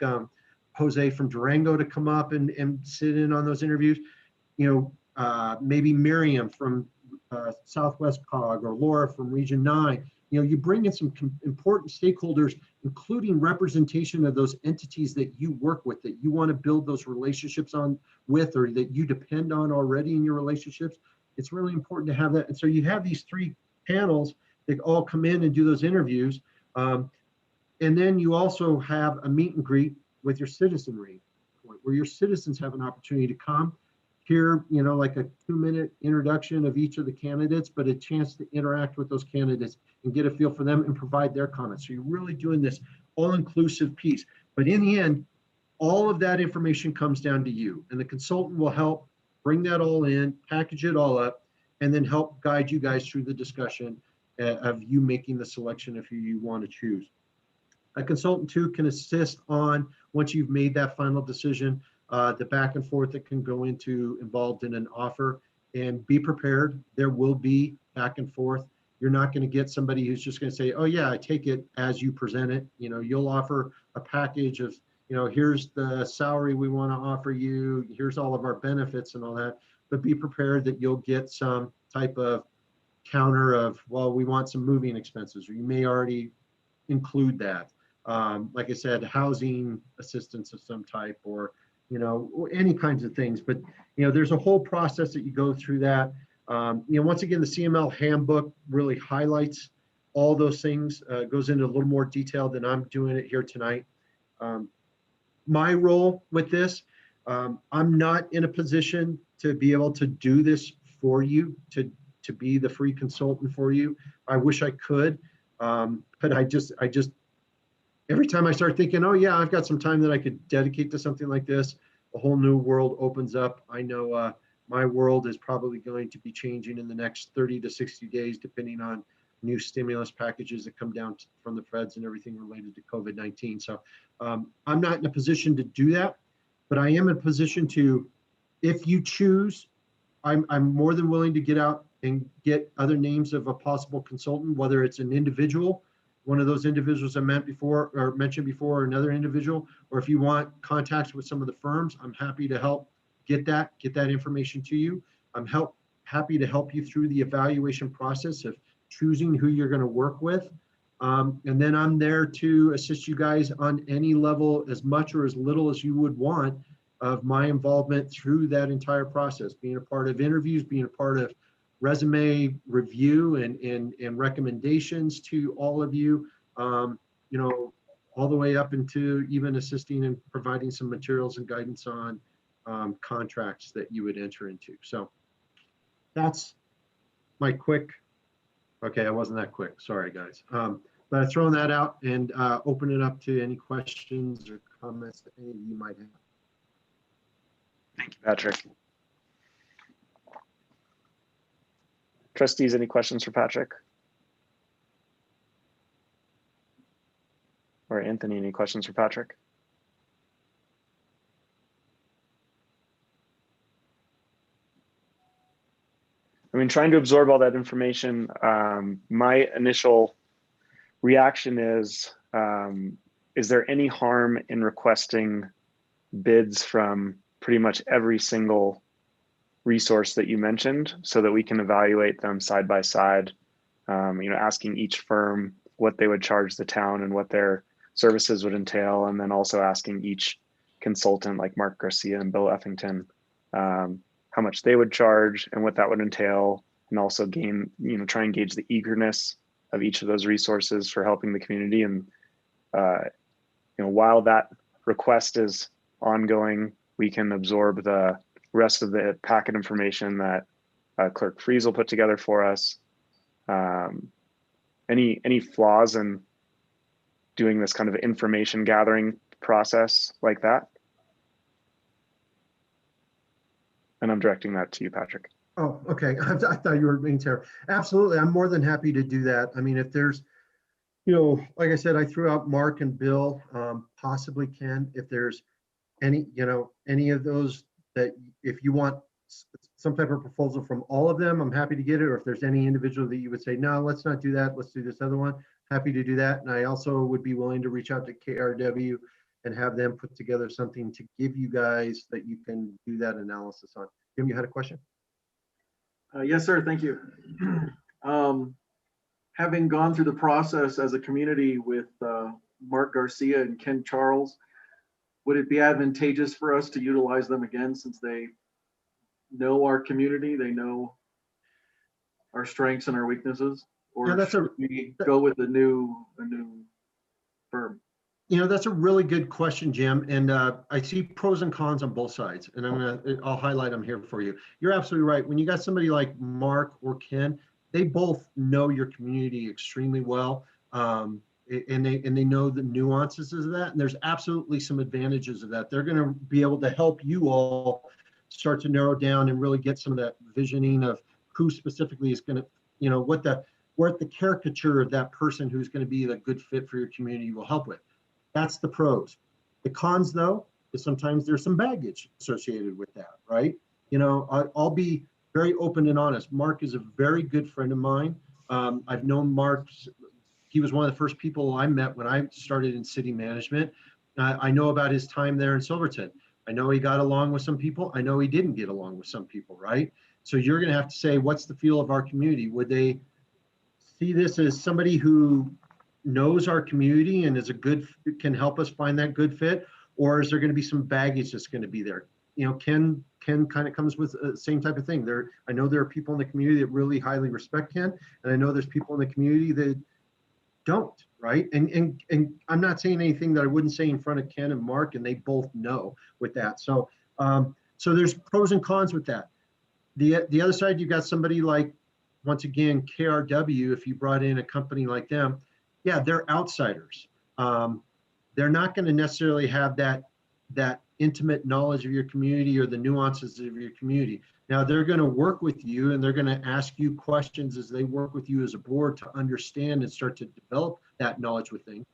Jose from Durango to come up and sit in on those interviews. Maybe Miriam from Southwest COG or Laura from Region 9. You bring in some important stakeholders, including representation of those entities that you work with, that you want to build those relationships with, or that you depend on already in your relationships. It's really important to have that. And so you have these 3 panels that all come in and do those interviews. And then you also have a meet and greet with your citizenry, where your citizens have an opportunity to come, hear, like a 2-minute introduction of each of the candidates, but a chance to interact with those candidates and get a feel for them and provide their comments. So you're really doing this all-inclusive piece. But in the end, all of that information comes down to you, and the consultant will help bring that all in, package it all up, and then help guide you guys through the discussion of you making the selection if you want to choose. A consultant too can assist on, once you've made that final decision, the back and forth that can go involved in an offer. And be prepared, there will be back and forth. You're not going to get somebody who's just going to say, oh yeah, I take it as you present it. You'll offer a package of, here's the salary we want to offer you, here's all of our benefits and all that. But be prepared that you'll get some type of counter of, well, we want some moving expenses, or you may already include that. Like I said, housing assistance of some type, or any kinds of things. But there's a whole process that you go through that. Once again, the CML handbook really highlights all those things, goes into a little more detail than I'm doing it here tonight. My role with this, I'm not in a position to be able to do this for you, to be the free consultant for you. I wish I could, but I just every time I start thinking, oh yeah, I've got some time that I could dedicate to something like this, a whole new world opens up. I know my world is probably going to be changing in the next 30 to 60 days, depending on new stimulus packages that come down from the feds and everything related to COVID-19. So I'm not in a position to do that, but I am in a position to, if you choose, I'm more than willing to get out and get other names of a possible consultant, whether it's an individual, one of those individuals I mentioned before, or another individual, or if you want contacts with some of the firms, I'm happy to help get that information to you. I'm happy to help you through the evaluation process of choosing who you're going to work with. And then I'm there to assist you guys on any level, as much or as little as you would want, of my involvement through that entire process, being a part of interviews, being a part of resume review and recommendations to all of you, you know, all the way up into even assisting and providing some materials and guidance on contracts that you would enter into. So that's my quick, okay, I wasn't that quick, sorry guys. But I've thrown that out and open it up to any questions or comments that any of you might have. Thank you, Patrick. Trustees, any questions for Patrick? Or Anthony, any questions for Patrick? I mean, trying to absorb all that information, my initial reaction is there any harm in requesting bids from pretty much every single resource that you mentioned so that we can evaluate them side by side, you know, asking each firm what they would charge the town and what their services would entail, and then also asking each consultant like Mark Garcia and Bill Effington how much they would charge and what that would entail, and also gain, you know, try and gauge the eagerness of each of those resources for helping the community. And you know, while that request is ongoing, we can absorb the rest of the packet information that Clerk Freeze will put together for us. Any flaws in doing this kind of information gathering process like that? And I'm directing that to you, Patrick. Oh, okay. I thought you were being terrible. Absolutely. I'm more than happy to do that. I mean, if there's, you know, like I said, I threw out Mark and Bill, possibly Ken, if there's any, you know, any of those that if you want some type of proposal from all of them, I'm happy to get it. Or if there's any individual that you would say, no, let's not do that, let's do this other one, happy to do that. And I also would be willing to reach out to KRW and have them put together something to give you guys that you can do that analysis on. Jim, you had a question? Yes, sir. Thank you. Having gone through the process as a community with Mark Garcia and Ken Charles, would it be advantageous for us to utilize them again since they know our community, they know our strengths and our weaknesses? Or Yeah, should we go with a new firm? You know, that's a really good question, Jim. And I see pros and cons on both sides, and I'll highlight them here for you. You're absolutely right. When you got somebody like Mark or Ken, they both know your community extremely well, and they know the nuances of that. And there's absolutely some advantages of that. They're going to be able to help you all start to narrow down and really get some of that visioning of who specifically is going to, you know, what the caricature of that person who's going to be the good fit for your community will help with. That's the pros. The cons, though, is sometimes there's some baggage associated with that, right? You know, I'll be very open and honest. Mark is a very good friend of mine. I've known Mark. He was one of the first people I met when I started in city management. I know about his time there in Silverton. I know he got along with some people. I know he didn't get along with some people, right? So you're going to have to say, what's the feel of our community? Would they see this as somebody who knows our community and is can help us find that good fit, or is there going to be some baggage that's going to be there? You know, Ken kind of comes with the same type of thing. I know there are people in the community that really highly respect Ken, and I know there's people in the community that don't, right? And I'm not saying anything that I wouldn't say in front of Ken and Mark, and they both know with that. So so there's pros and cons with that. The other side, you've got somebody like, once again, KRW. If you brought in a company like them, yeah, they're outsiders. They're not going to necessarily have that intimate knowledge of your community or the nuances of your community. Now, they're going to work with you and they're going to ask you questions as they work with you as a board to understand and start to develop that knowledge within.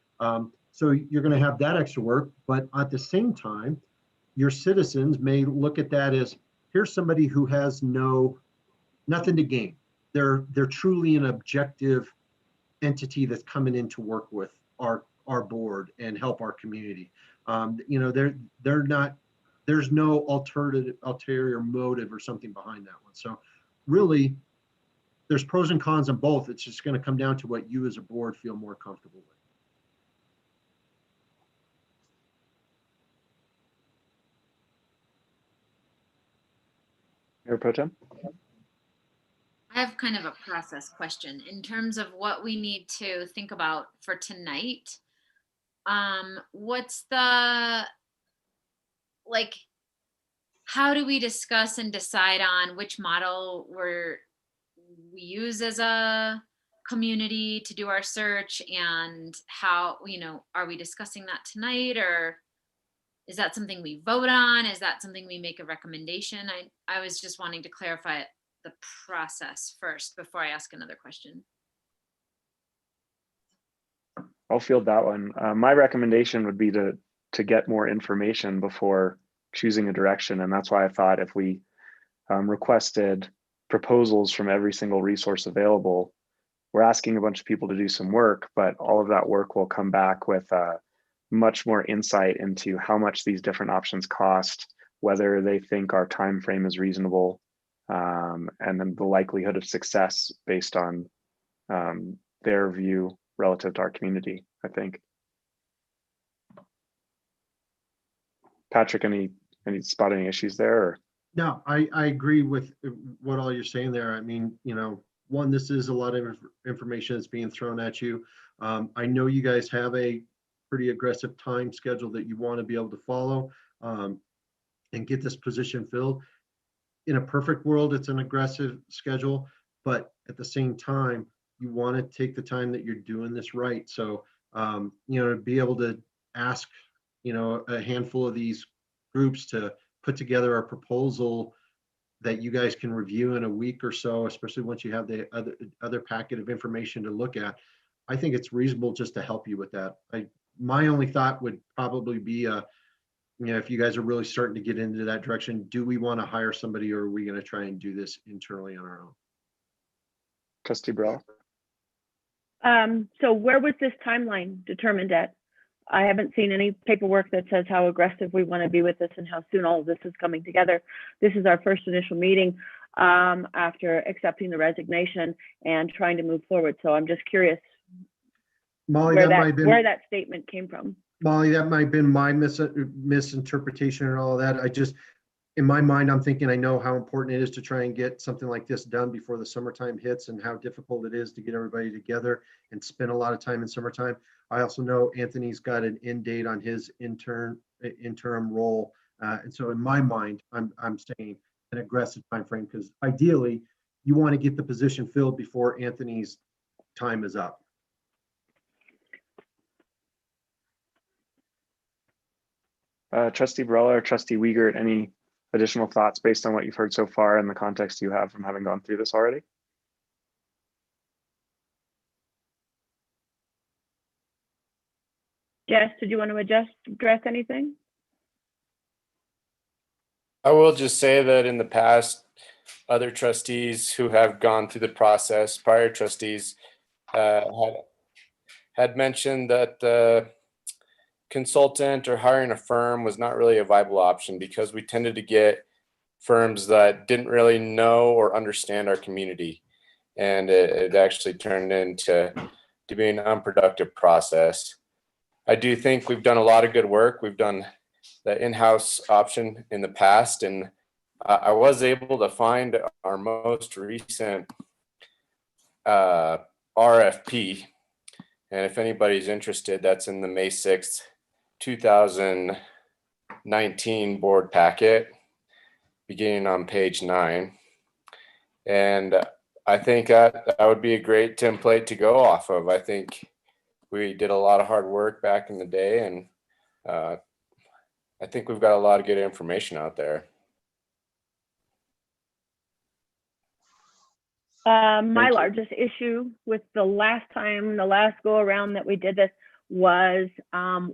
So you're going to have that extra work, but at the same time, your citizens may look at that as, here's somebody who has nothing to gain. They're truly an objective entity that's coming in to work with our board and help our community. You know, they're not, there's no ulterior motive or something behind that one. So really, there's pros and cons on both. It's just going to come down to what you as a board feel more comfortable with. Mayor Pro Tem? I have kind of a process question in terms of what we need to think about for tonight. What's the, like, how do we discuss and decide on which model we use as a community to do our search, and how, are we discussing that tonight, or is that something we vote on? Is that something we make a recommendation? I was just wanting to clarify the process first before I ask another question. I'll field that one. My recommendation would be to get more information before choosing a direction. And that's why I thought if we requested proposals from every single resource available, we're asking a bunch of people to do some work, but all of that work will come back with much more insight into how much these different options cost, whether they think our time frame is reasonable, and then the likelihood of success based on their view relative to our community, I think. Patrick, any spotting issues there? Or? No, I agree with what all you're saying there. I mean, one, this is a lot of information that's being thrown at you. I know you guys have a pretty aggressive time schedule that you want to be able to follow and get this position filled. In a perfect world, it's an aggressive schedule, but at the same time, you want to take the time that you're doing this right. So, to be able to ask, a handful of these groups to put together a proposal that you guys can review in a week or so, especially once you have the other packet of information to look at. I think it's reasonable just to help you with that. My only thought would probably be, if you guys are really starting to get into that direction, do we want to hire somebody, or are we going to try and do this internally on our own? Trustee Burrell? So where was this timeline determined at? I haven't seen any paperwork that says how aggressive we want to be with this and how soon all of this is coming together. This is our first initial meeting after accepting the resignation and trying to move forward. So I'm just curious Molly, where that statement came from. Molly, that might have been my misinterpretation and all of that. In my mind, I'm thinking I know how important it is to try and get something like this done before the summertime hits, and how difficult it is to get everybody together and spend a lot of time in summertime. I also know Anthony's got an end date on his interim role. And so in my mind, I'm saying an aggressive time frame, because ideally you want to get the position filled before Anthony's time is up. Trustee Barella or Trustee Wiegert, any additional thoughts based on what you've heard so far and the context you have from having gone through this already? Jess, did you want to address anything? I will just say that in the past, other trustees who have gone through the process, prior trustees, had mentioned that the consultant or hiring a firm was not really a viable option, because we tended to get firms that didn't really know or understand our community, and it actually turned into being an unproductive process. I do think we've done a lot of good work. We've done the in-house option in the past, and I was able to find our most recent RFP, and if anybody's interested, that's in the May 6th 2019 board packet, beginning on page 9. And I think that would be a great template to go off of. I think we did a lot of hard work back in the day, and I think we've got a lot of good information out there. My largest issue with the last go around that we did this was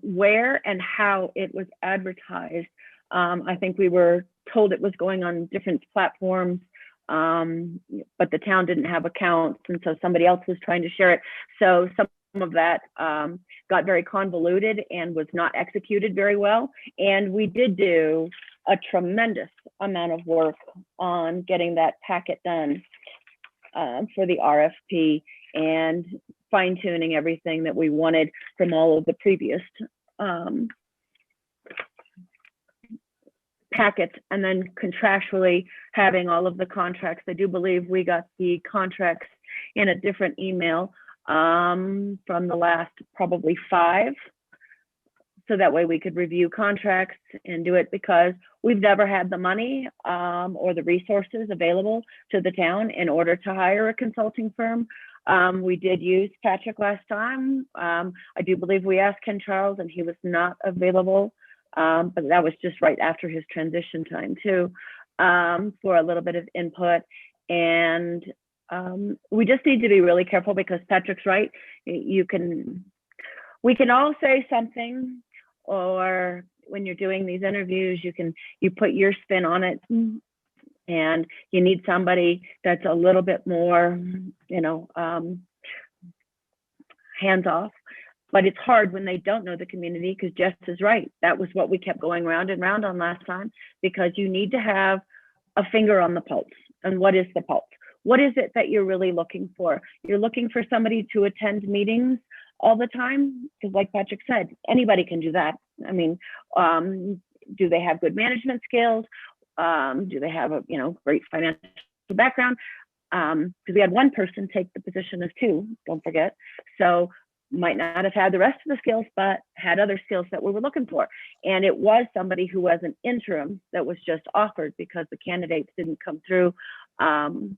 where and how it was advertised. I think we were told it was going on different platforms, but the town didn't have accounts, and so somebody else was trying to share it. So some of that got very convoluted and was not executed very well. And we did do a tremendous amount of work on getting that packet done for the RFP and fine-tuning everything that we wanted from all of the previous packets and then contractually having all of the contracts. I do believe we got the contracts in a different email from the last probably 5. So that way we could review contracts and do it, because we've never had the money or the resources available to the town in order to hire a consulting firm. We did use Patrick last time. I do believe we asked Ken Charles and he was not available, but that was just right after his transition time too, for a little bit of input. And we just need to be really careful, because Patrick's right. We can all say something, or when you're doing these interviews, you put your spin on it, and you need somebody that's a little bit more, hands off. But it's hard when they don't know the community, because Jess is right. That was what we kept going round and round on last time, because you need to have a finger on the pulse. And what is the pulse? What is it that you're really looking for? You're looking for somebody to attend meetings all the time, because like Patrick said, anybody can do that. I mean, do they have good management skills? Do they have a great financial background? Because we had one person take the position of 2, don't forget. So might not have had the rest of the skills, but had other skills that we were looking for. And it was somebody who was an interim that was just offered because the candidates didn't come through from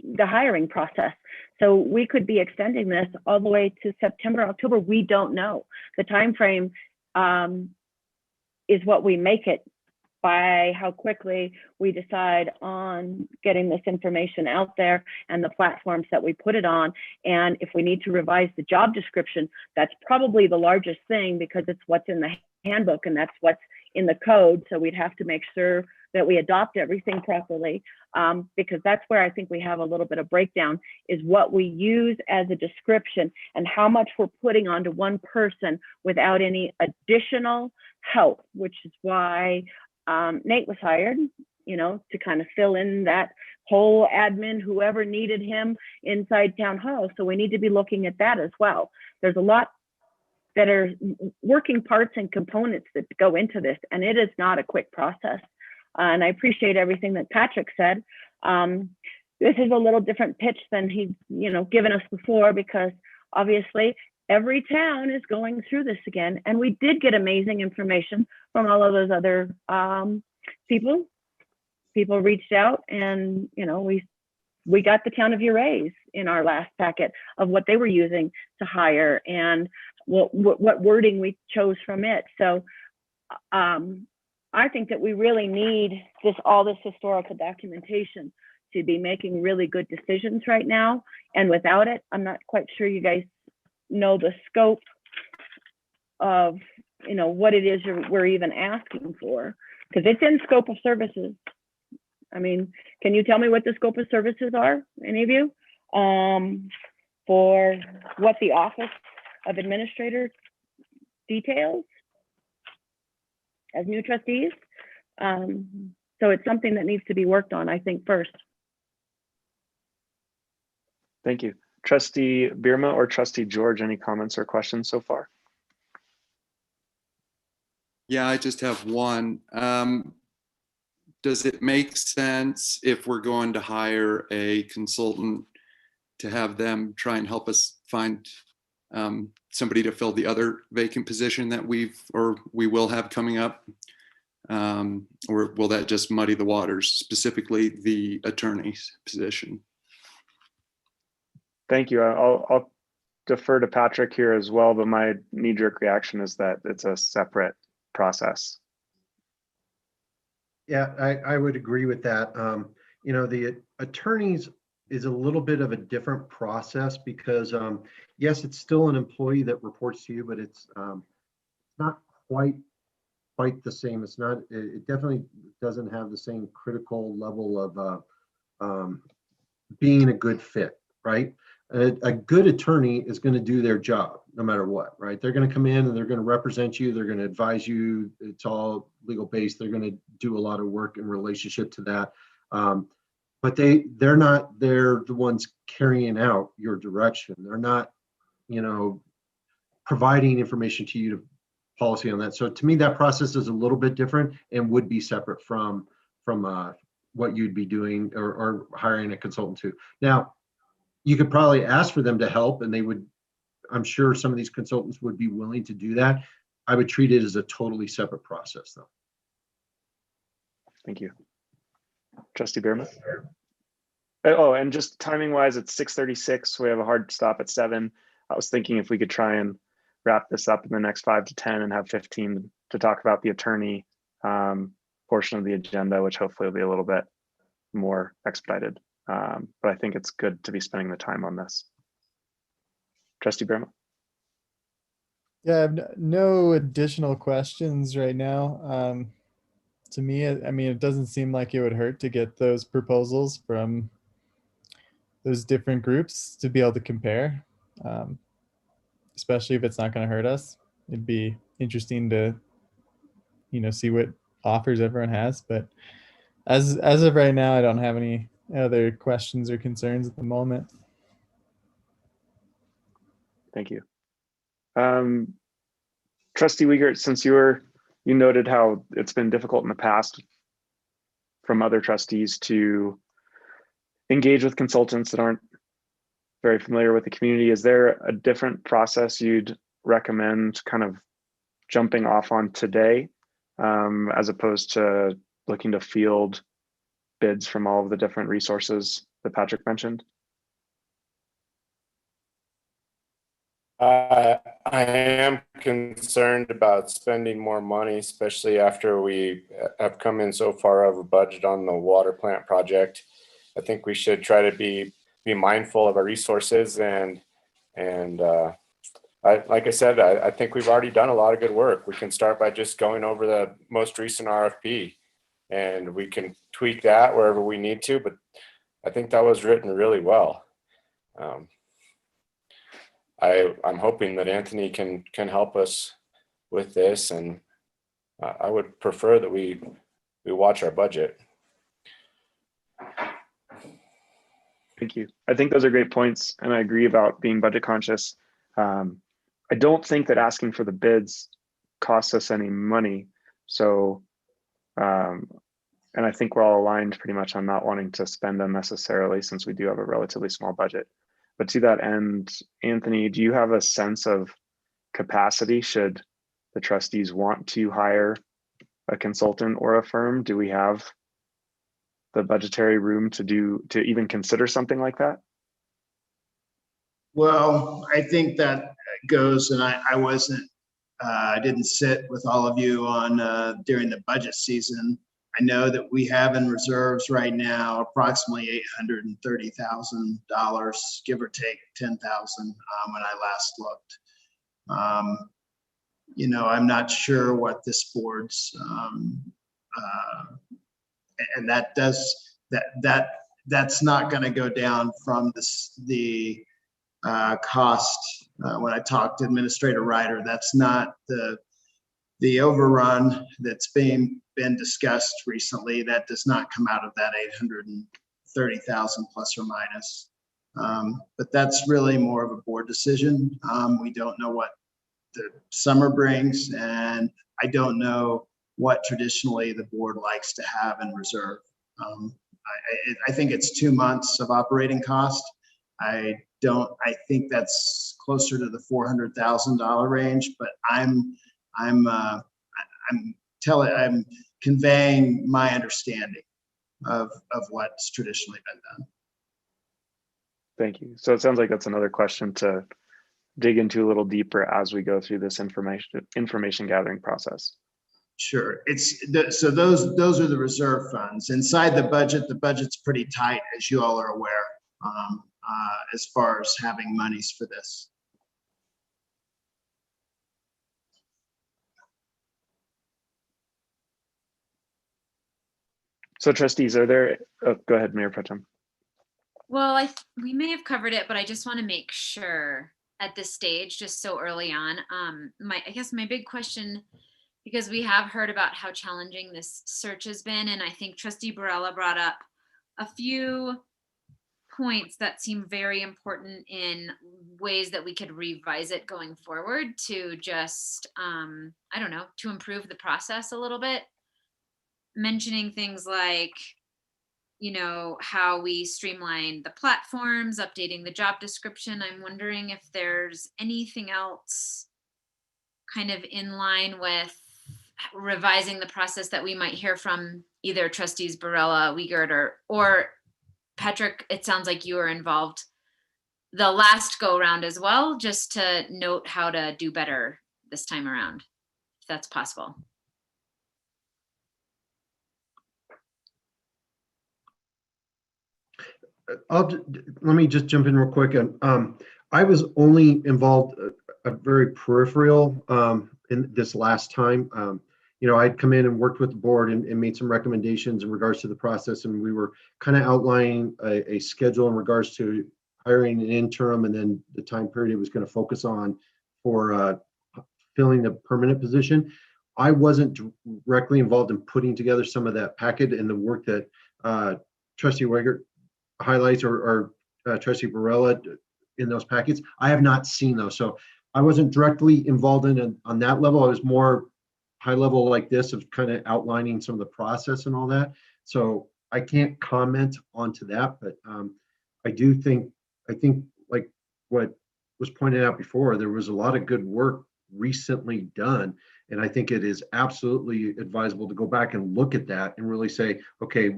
the hiring process. So we could be extending this all the way to September, October. We don't know. The time frame is what we make it by how quickly we decide on getting this information out there and the platforms that we put it on. And if we need to revise the job description, that's probably the largest thing, because it's what's in the handbook and that's what's in the code. So we'd have to make sure that we adopt everything properly, because that's where I think we have a little bit of breakdown, is what we use as a description and how much we're putting onto one person without any additional help, which is why Nate was hired, to kind of fill in that whole admin, whoever needed him inside town hall. So we need to be looking at that as well. There's a lot that are working parts and components that go into this, and it is not a quick process. And I appreciate everything that Patrick said. This is a little different pitch than he's, given us before, because obviously every town is going through this again. And we did get amazing information from all of those other people. People reached out, and, we got the town of Urays in our last packet of what they were using to hire and what wording we chose from it. So I think that we really need all this historical documentation to be making really good decisions right now. And without it, I'm not quite sure you guys know the scope of, what it is we're even asking for, because it's in scope of services. I mean, can you tell me what the scope of services are, any of you, for what the Office of Administrator details as new trustees? So it's something that needs to be worked on, I think, first. Thank you. Trustee Birma or Trustee George, any comments or questions so far? Yeah, I just have one. Does it make sense, if we're going to hire a consultant, to have them try and help us find somebody to fill the other vacant position that we will have coming up? Or will that just muddy the waters, specifically the attorney's position? Thank you. I'll defer to Patrick here as well, but my knee-jerk reaction is that it's a separate process. Yeah, I would agree with that. The attorneys is a little bit of a different process, because yes, it's still an employee that reports to you, but it's not quite the same. It definitely doesn't have the same critical level of being a good fit, right? A good attorney is going to do their job no matter what, right? They're going to come in and they're going to represent you. They're going to advise you. It's all legal based. They're going to do a lot of work in relationship to that. But they're the ones carrying out your direction. They're not, providing information to you policy on that. So to me, that process is a little bit different and would be separate from what you'd be doing or hiring a consultant to. Now, you could probably ask for them to help, and they would, I'm sure some of these consultants would be willing to do that. I would treat it as a totally separate process, though. Thank you. Trustee Bierman? Oh, and just timing wise, it's 6:36. We have a hard stop at 7. I was thinking if we could try and wrap this up in the next 5 to 10 and have 15 to talk about the attorney portion of the agenda, which hopefully will be a little bit more expedited. But I think it's good to be spending the time on this. Trustee Bierman? Yeah, I have no additional questions right now. To me, I mean, it doesn't seem like it would hurt to get those proposals from those different groups to be able to compare, especially if it's not going to hurt us. It'd be interesting to, see what offers everyone has. But as of right now, I don't have any other questions or concerns at the moment. Thank you. Trustee Wiegert, since you noted how it's been difficult in the past from other trustees to engage with consultants that aren't very familiar with the community, is there a different process you'd recommend kind of jumping off on today, as opposed to looking to field bids from all of the different resources that Patrick mentioned? I am concerned about spending more money, especially after we have come in so far over budget on the water plant project. I think we should try to be mindful of our resources and like I said, I think we've already done a lot of good work. We can start by just going over the most recent RFP, and we can tweak that wherever we need to, but I think that was written really well. I'm hoping that Anthony can help us with this, and I would prefer that we watch our budget. Thank you. I think those are great points, and I agree about being budget conscious. I don't think that asking for the bids costs us any money. So, and I think we're all aligned pretty much on not wanting to spend unnecessarily, since we do have a relatively small budget. But to that end, Anthony, do you have a sense of capacity should the trustees want to hire a consultant or a firm? Do we have the budgetary room to even consider something like that? Well, I think that goes, and I didn't sit with all of you on during the budget season. I know that we have in reserves right now approximately $830,000, give or take 10,000 when I last looked. I'm not sure what this board's and that's not going to go down from the cost. When I talked to Administrator Ryder, that's not the overrun that's been discussed recently. That does not come out of that 830,000 plus or minus. But that's really more of a board decision. We don't know what the summer brings, and I don't know what traditionally the board likes to have in reserve. I think it's 2 months of operating cost. I think that's closer to the $400,000 range, but I'm conveying my understanding of what's traditionally been done. Thank you. So it sounds like that's another question to dig into a little deeper as we go through this information gathering process. Sure. So those are the reserve funds. Inside the budget's pretty tight, as you all are aware, as far as having monies for this. So trustees, are there, go ahead, Mayor Pro Tem. Well, we may have covered it, but I just want to make sure at this stage, just so early on. I guess my big question, because we have heard about how challenging this search has been, and I think Trustee Barella brought up a few points that seem very important in ways that we could revise it going forward to just, I don't know, to improve the process a little bit. Mentioning things like, you know, how we streamline the platforms, updating the job description. I'm wondering if there's anything else kind of in line with revising the process that we might hear from either trustees Barella, Wiegert, or Patrick. It sounds like you were involved the last go around as well, just to note how to do better this time around, if that's possible. Let me just jump in real quick. I was only involved a very peripheral in this last time. I'd come in and worked with the board and made some recommendations in regards to the process, and we were kind of outlining a schedule in regards to hiring an interim and then the time period it was going to focus on for filling the permanent position. I wasn't directly involved in putting together some of that packet and the work that Trustee Wiegert highlights or Trustee Barella in those packets. I have not seen those, so I wasn't directly involved in it on that level. I was more high level like this of kind of outlining some of the process and all that. So I can't comment onto that, but I think like what was pointed out before, there was a lot of good work recently done, and I think it is absolutely advisable to go back and look at that and really say, okay,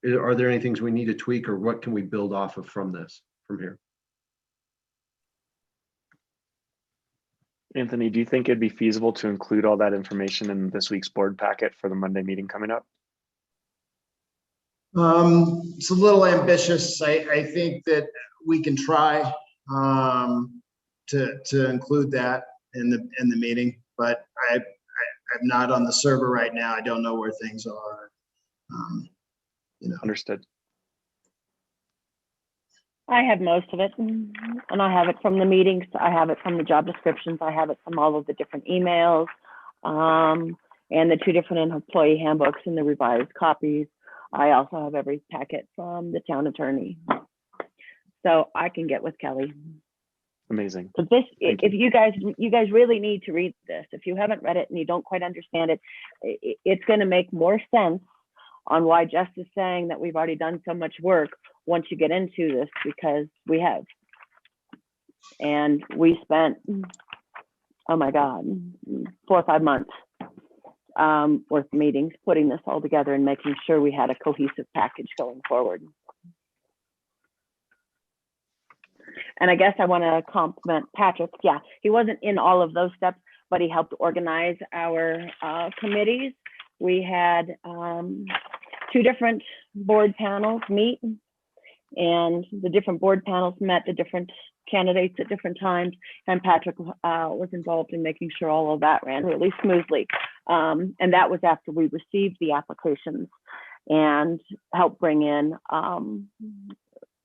are there any things we need to tweak, or what can we build off of from here? Anthony, do you think it'd be feasible to include all that information in this week's board packet for the Monday meeting coming up? It's a little ambitious. I think that we can try to include that in the meeting, but I'm not on the server right now. I don't know where things are. Understood. I have most of it, and I have it from the meetings. I have it from the job descriptions. I have it from all of the different emails, and the 2 different employee handbooks and the revised copies. I also have every packet from the town attorney, so I can get with Kelly. Amazing. So this, if you guys really need to read this. If you haven't read it and you don't quite understand it, it's going to make more sense on why Jess is saying that we've already done so much work once you get into this, because we have. And we spent, oh my God, 4 or 5 months worth of meetings, putting this all together and making sure we had a cohesive package going forward. And I guess I want to compliment Patrick. Yeah, he wasn't in all of those steps, but he helped organize our committees. We had 2 different board panels meet, and the different board panels met the different candidates at different times, and Patrick was involved in making sure all of that ran really smoothly. And that was after we received the applications and helped bring in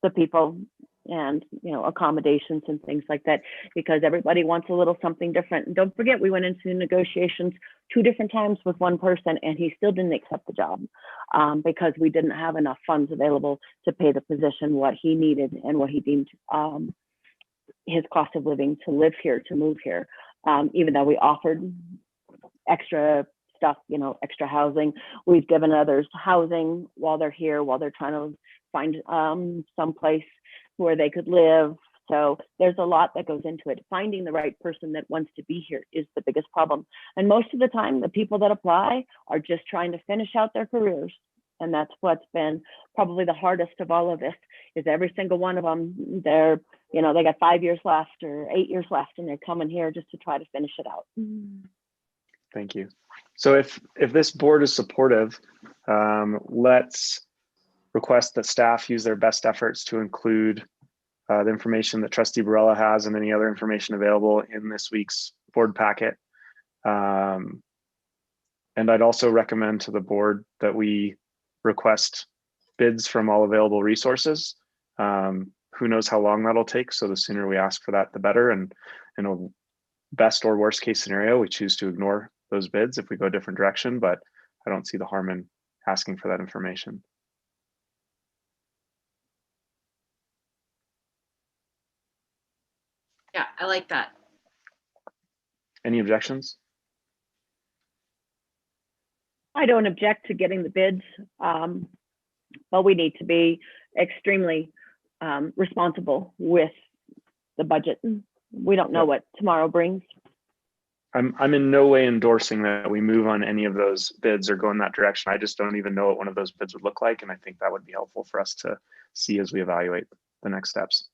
the people and accommodations and things like that, because everybody wants a little something different. And don't forget, we went into negotiations 2 different times with one person, and he still didn't accept the job because we didn't have enough funds available to pay the position what he needed and what he deemed his cost of living to live here, to move here, even though we offered extra stuff, extra housing. We've given others housing while they're here, while they're trying to find some place where they could live. So there's a lot that goes into it. Finding the right person that wants to be here is the biggest problem. And most of the time, the people that apply are just trying to finish out their careers. And that's what's been probably the hardest of all of this, is every single one of them, they're, they got 5 years left or 8 years left, and they're coming here just to try to finish it out. Thank you. So if this board is supportive, let's request that staff use their best efforts to include the information that Trustee Barella has and any other information available in this week's board packet. And I'd also recommend to the board that we request bids from all available resources. Who knows how long that'll take, so the sooner we ask for that, the better. And in a best or worst case scenario, we choose to ignore those bids if we go a different direction, but I don't see the harm in asking for that information. Yeah, I like that. Any objections? I don't object to getting the bids, but we need to be extremely responsible with the budget. We don't know what tomorrow brings. I'm in no way endorsing that we move on any of those bids or go in that direction. I just don't even know what one of those bids would look like. And I think that would be helpful for us to see as we evaluate the next steps.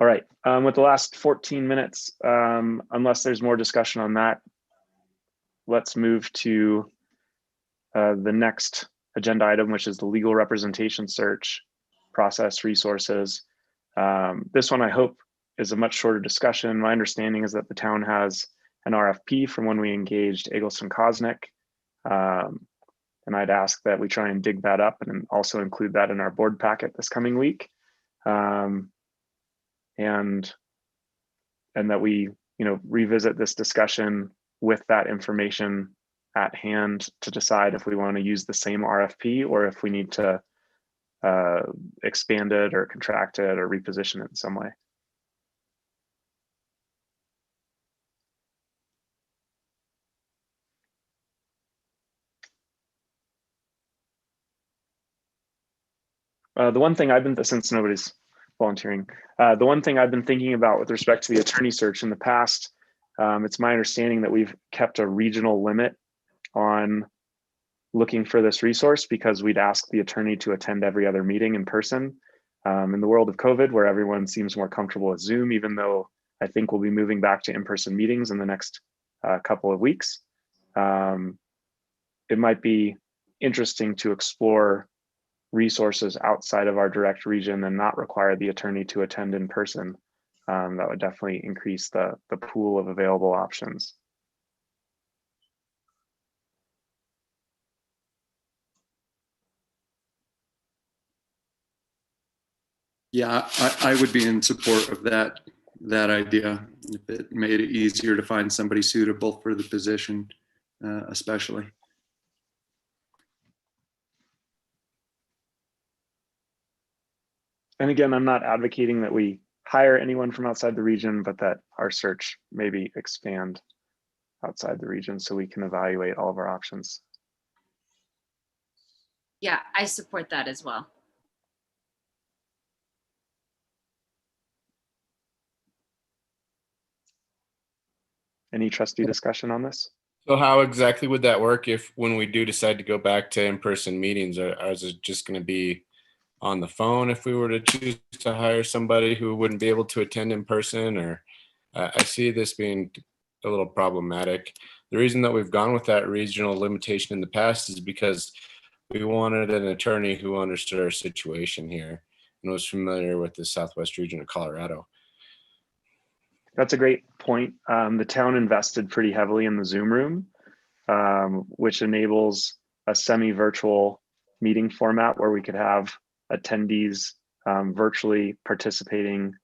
All right, with the last 14 minutes, unless there's more discussion on that, let's move to the next agenda item, which is the legal representation search process resources. This one I hope is a much shorter discussion. My understanding is that the town has an RFP from when we engaged Eggleston Kosnick. And I'd ask that we try and dig that up and also include that in our board packet this coming week. And that we, revisit this discussion with that information at hand to decide if we want to use the same RFP or if we need to expand it or contract it or reposition it in some way. The one thing I've been, since nobody's volunteering, the one thing I've been thinking about with respect to the attorney search in the past, it's my understanding that we've kept a regional limit on looking for this resource because we'd ask the attorney to attend every other meeting in person. In the world of COVID, where everyone seems more comfortable with Zoom, even though I think we'll be moving back to in-person meetings in the next couple of weeks, it might be interesting to explore resources outside of our direct region and not require the attorney to attend in person. That would definitely increase the pool of available options. Yeah, I would be in support of that idea if it made it easier to find somebody suitable for the position, especially. And again, I'm not advocating that we hire anyone from outside the region, but that our search maybe expand outside the region so we can evaluate all of our options. Yeah, I support that as well. Any trustee discussion on this? So how exactly would that work when we do decide to go back to in-person meetings? Or is it just going to be on the phone if we were to choose to hire somebody who wouldn't be able to attend in person? Or I see this being a little problematic. The reason that we've gone with that regional limitation in the past is because we wanted an attorney who understood our situation here and was familiar with the Southwest region of Colorado. That's a great point. The town invested pretty heavily in the Zoom room, which enables a semi-virtual meeting format where we could have attendees virtually participating,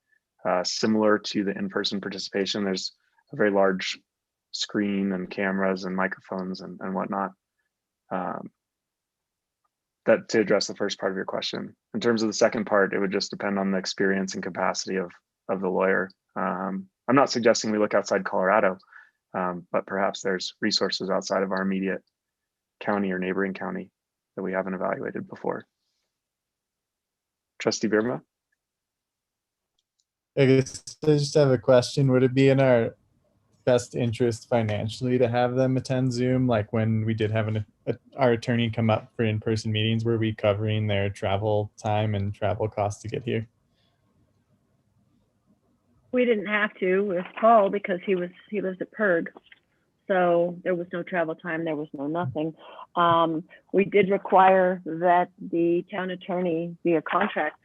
similar to the in-person participation. There's a very large screen and cameras and microphones and whatnot. That to address the first part of your question. In terms of the second part, it would just depend on the experience and capacity of the lawyer. I'm not suggesting we look outside Colorado, but perhaps there's resources outside of our immediate county or neighboring county that we haven't evaluated before. Trustee Birma? I guess I just have a question. Would it be in our best interest financially to have them attend Zoom? Like when we did have our attorney come up for in-person meetings, were we covering their travel time and travel costs to get here? We didn't have to with Paul because he lives at Perg. So there was no travel time, there was no nothing. We did require that the town attorney via contract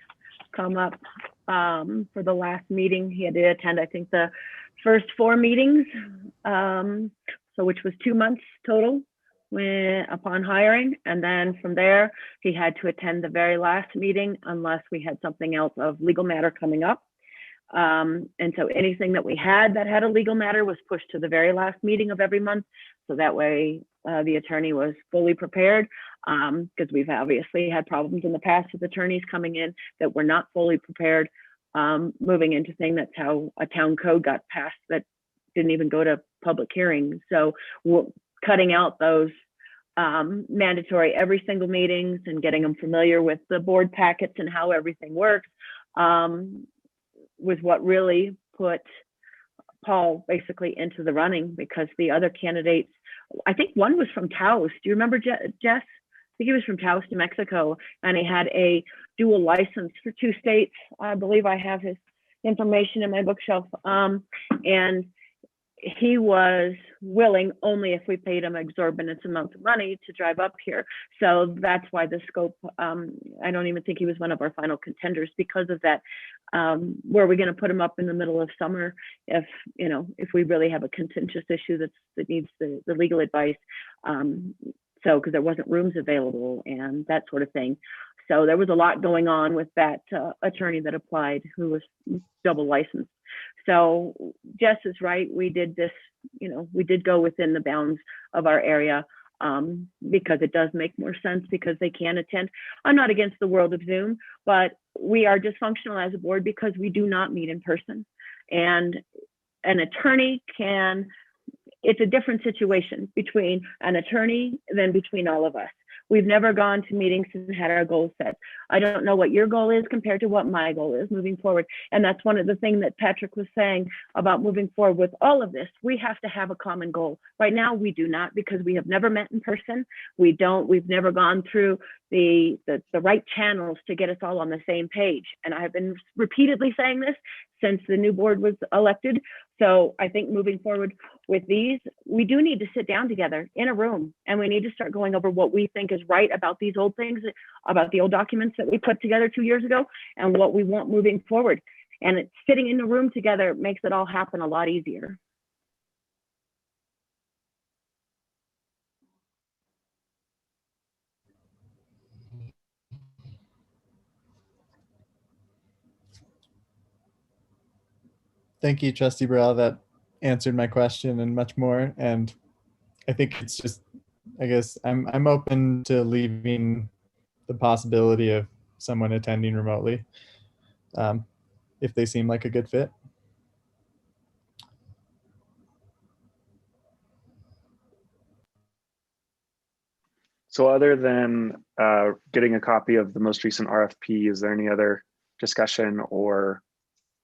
come up for the last meeting. He had to attend, I think, the first 4 meetings, so which was 2 months total upon hiring. And then from there, he had to attend the very last meeting unless we had something else of legal matter coming up. And so anything that we had that had a legal matter was pushed to the very last meeting of every month. So that way the attorney was fully prepared, because we've obviously had problems in the past with attorneys coming in that were not fully prepared moving into saying that's how a town code got passed that didn't even go to public hearing. So we're cutting out those mandatory every single meetings and getting them familiar with the board packets and how everything works was what really put Paul basically into the running, because the other candidates, I think one was from Taos. Do you remember, Jess? I think he was from Taos, New Mexico, and he had a dual license for 2 states. I believe I have his information in my bookshelf. And he was willing only if we paid him exorbitant amounts of money to drive up here. So that's why the scope, I don't even think he was one of our final contenders because of that. Where are we going to put him up in the middle of summer if, you know, if we really have a contentious issue that needs the legal advice? So, because there wasn't rooms available and that sort of thing. So there was a lot going on with that attorney that applied, who was double licensed. So Jess is right. We did this, you know, we did go within the bounds of our area because it does make more sense because they can attend. I'm not against the world of Zoom, but we are dysfunctional as a board because we do not meet in person. And an attorney can, it's a different situation between an attorney than between all of us. We've never gone to meetings and had our goals set. I don't know what your goal is compared to what my goal is moving forward. And that's one of the things that Patrick was saying about moving forward with all of this. We have to have a common goal. Right now, we do not, because we have never met in person. We've never gone through the right channels to get us all on the same page. And I have been repeatedly saying this since the new board was elected. So I think moving forward with these, we do need to sit down together in a room, and we need to start going over what we think is right about these old things, about the old documents that we put together 2 years ago, and what we want moving forward. And sitting in the room together makes it all happen a lot easier. Thank you, Trustee Burrell. That answered my question and much more. And I think it's just, I guess I'm open to leaving the possibility of someone attending remotely if they seem like a good fit. So other than getting a copy of the most recent RFP, is there any other discussion or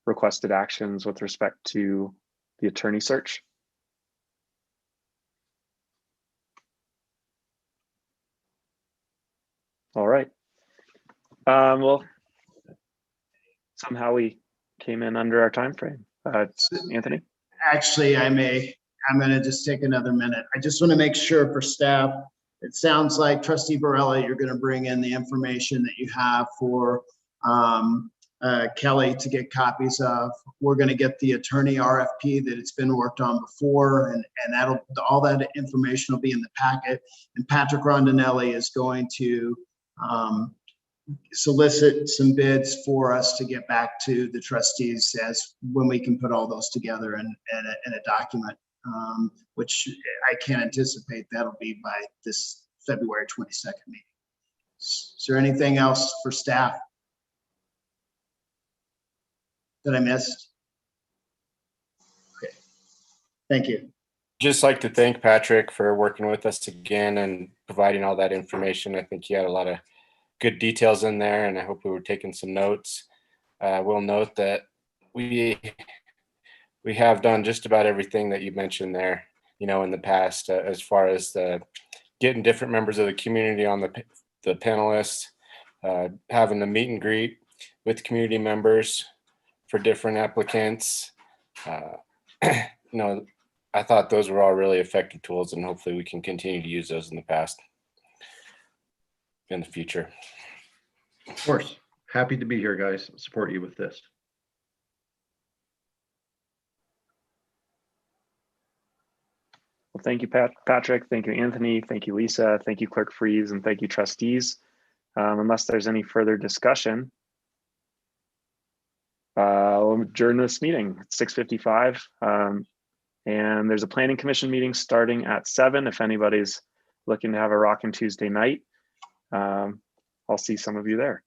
requested actions with respect to the attorney search? All right. Well, somehow we came in under our time frame. Anthony? Actually, I'm going to just take another minute. I just want to make sure for staff, it sounds like Trustee Barella, you're going to bring in the information that you have for Kelly to get copies of. We're going to get the attorney RFP that it's been worked on before, and all that information will be in the packet. And Patrick Rondinelli is going to solicit some bids for us to get back to the trustees as when we can put all those together in a document, which I can't anticipate that'll be by this February 22nd meeting. Is there anything else for staff that I missed? Okay, thank you. Just like to thank Patrick for working with us again and providing all that information. I think he had a lot of good details in there, and I hope we were taking some notes. We'll note that we have done just about everything that you mentioned there, you know, in the past, as far as getting different members of the community on the panelists, having the meet and greet with community members for different applicants. You know, I thought those were all really effective tools, and hopefully we can continue to use those in the future. Of course. Happy to be here, guys. Support you with this. Well, thank you, Patrick. Thank you, Anthony. Thank you, Lisa. Thank you, Clerk Freeze, and thank you, trustees. Unless there's any further discussion, we'll adjourn this meeting at 6:55. And there's a planning commission meeting starting at 7. If anybody's looking to have a rockin' Tuesday night, I'll see some of you there.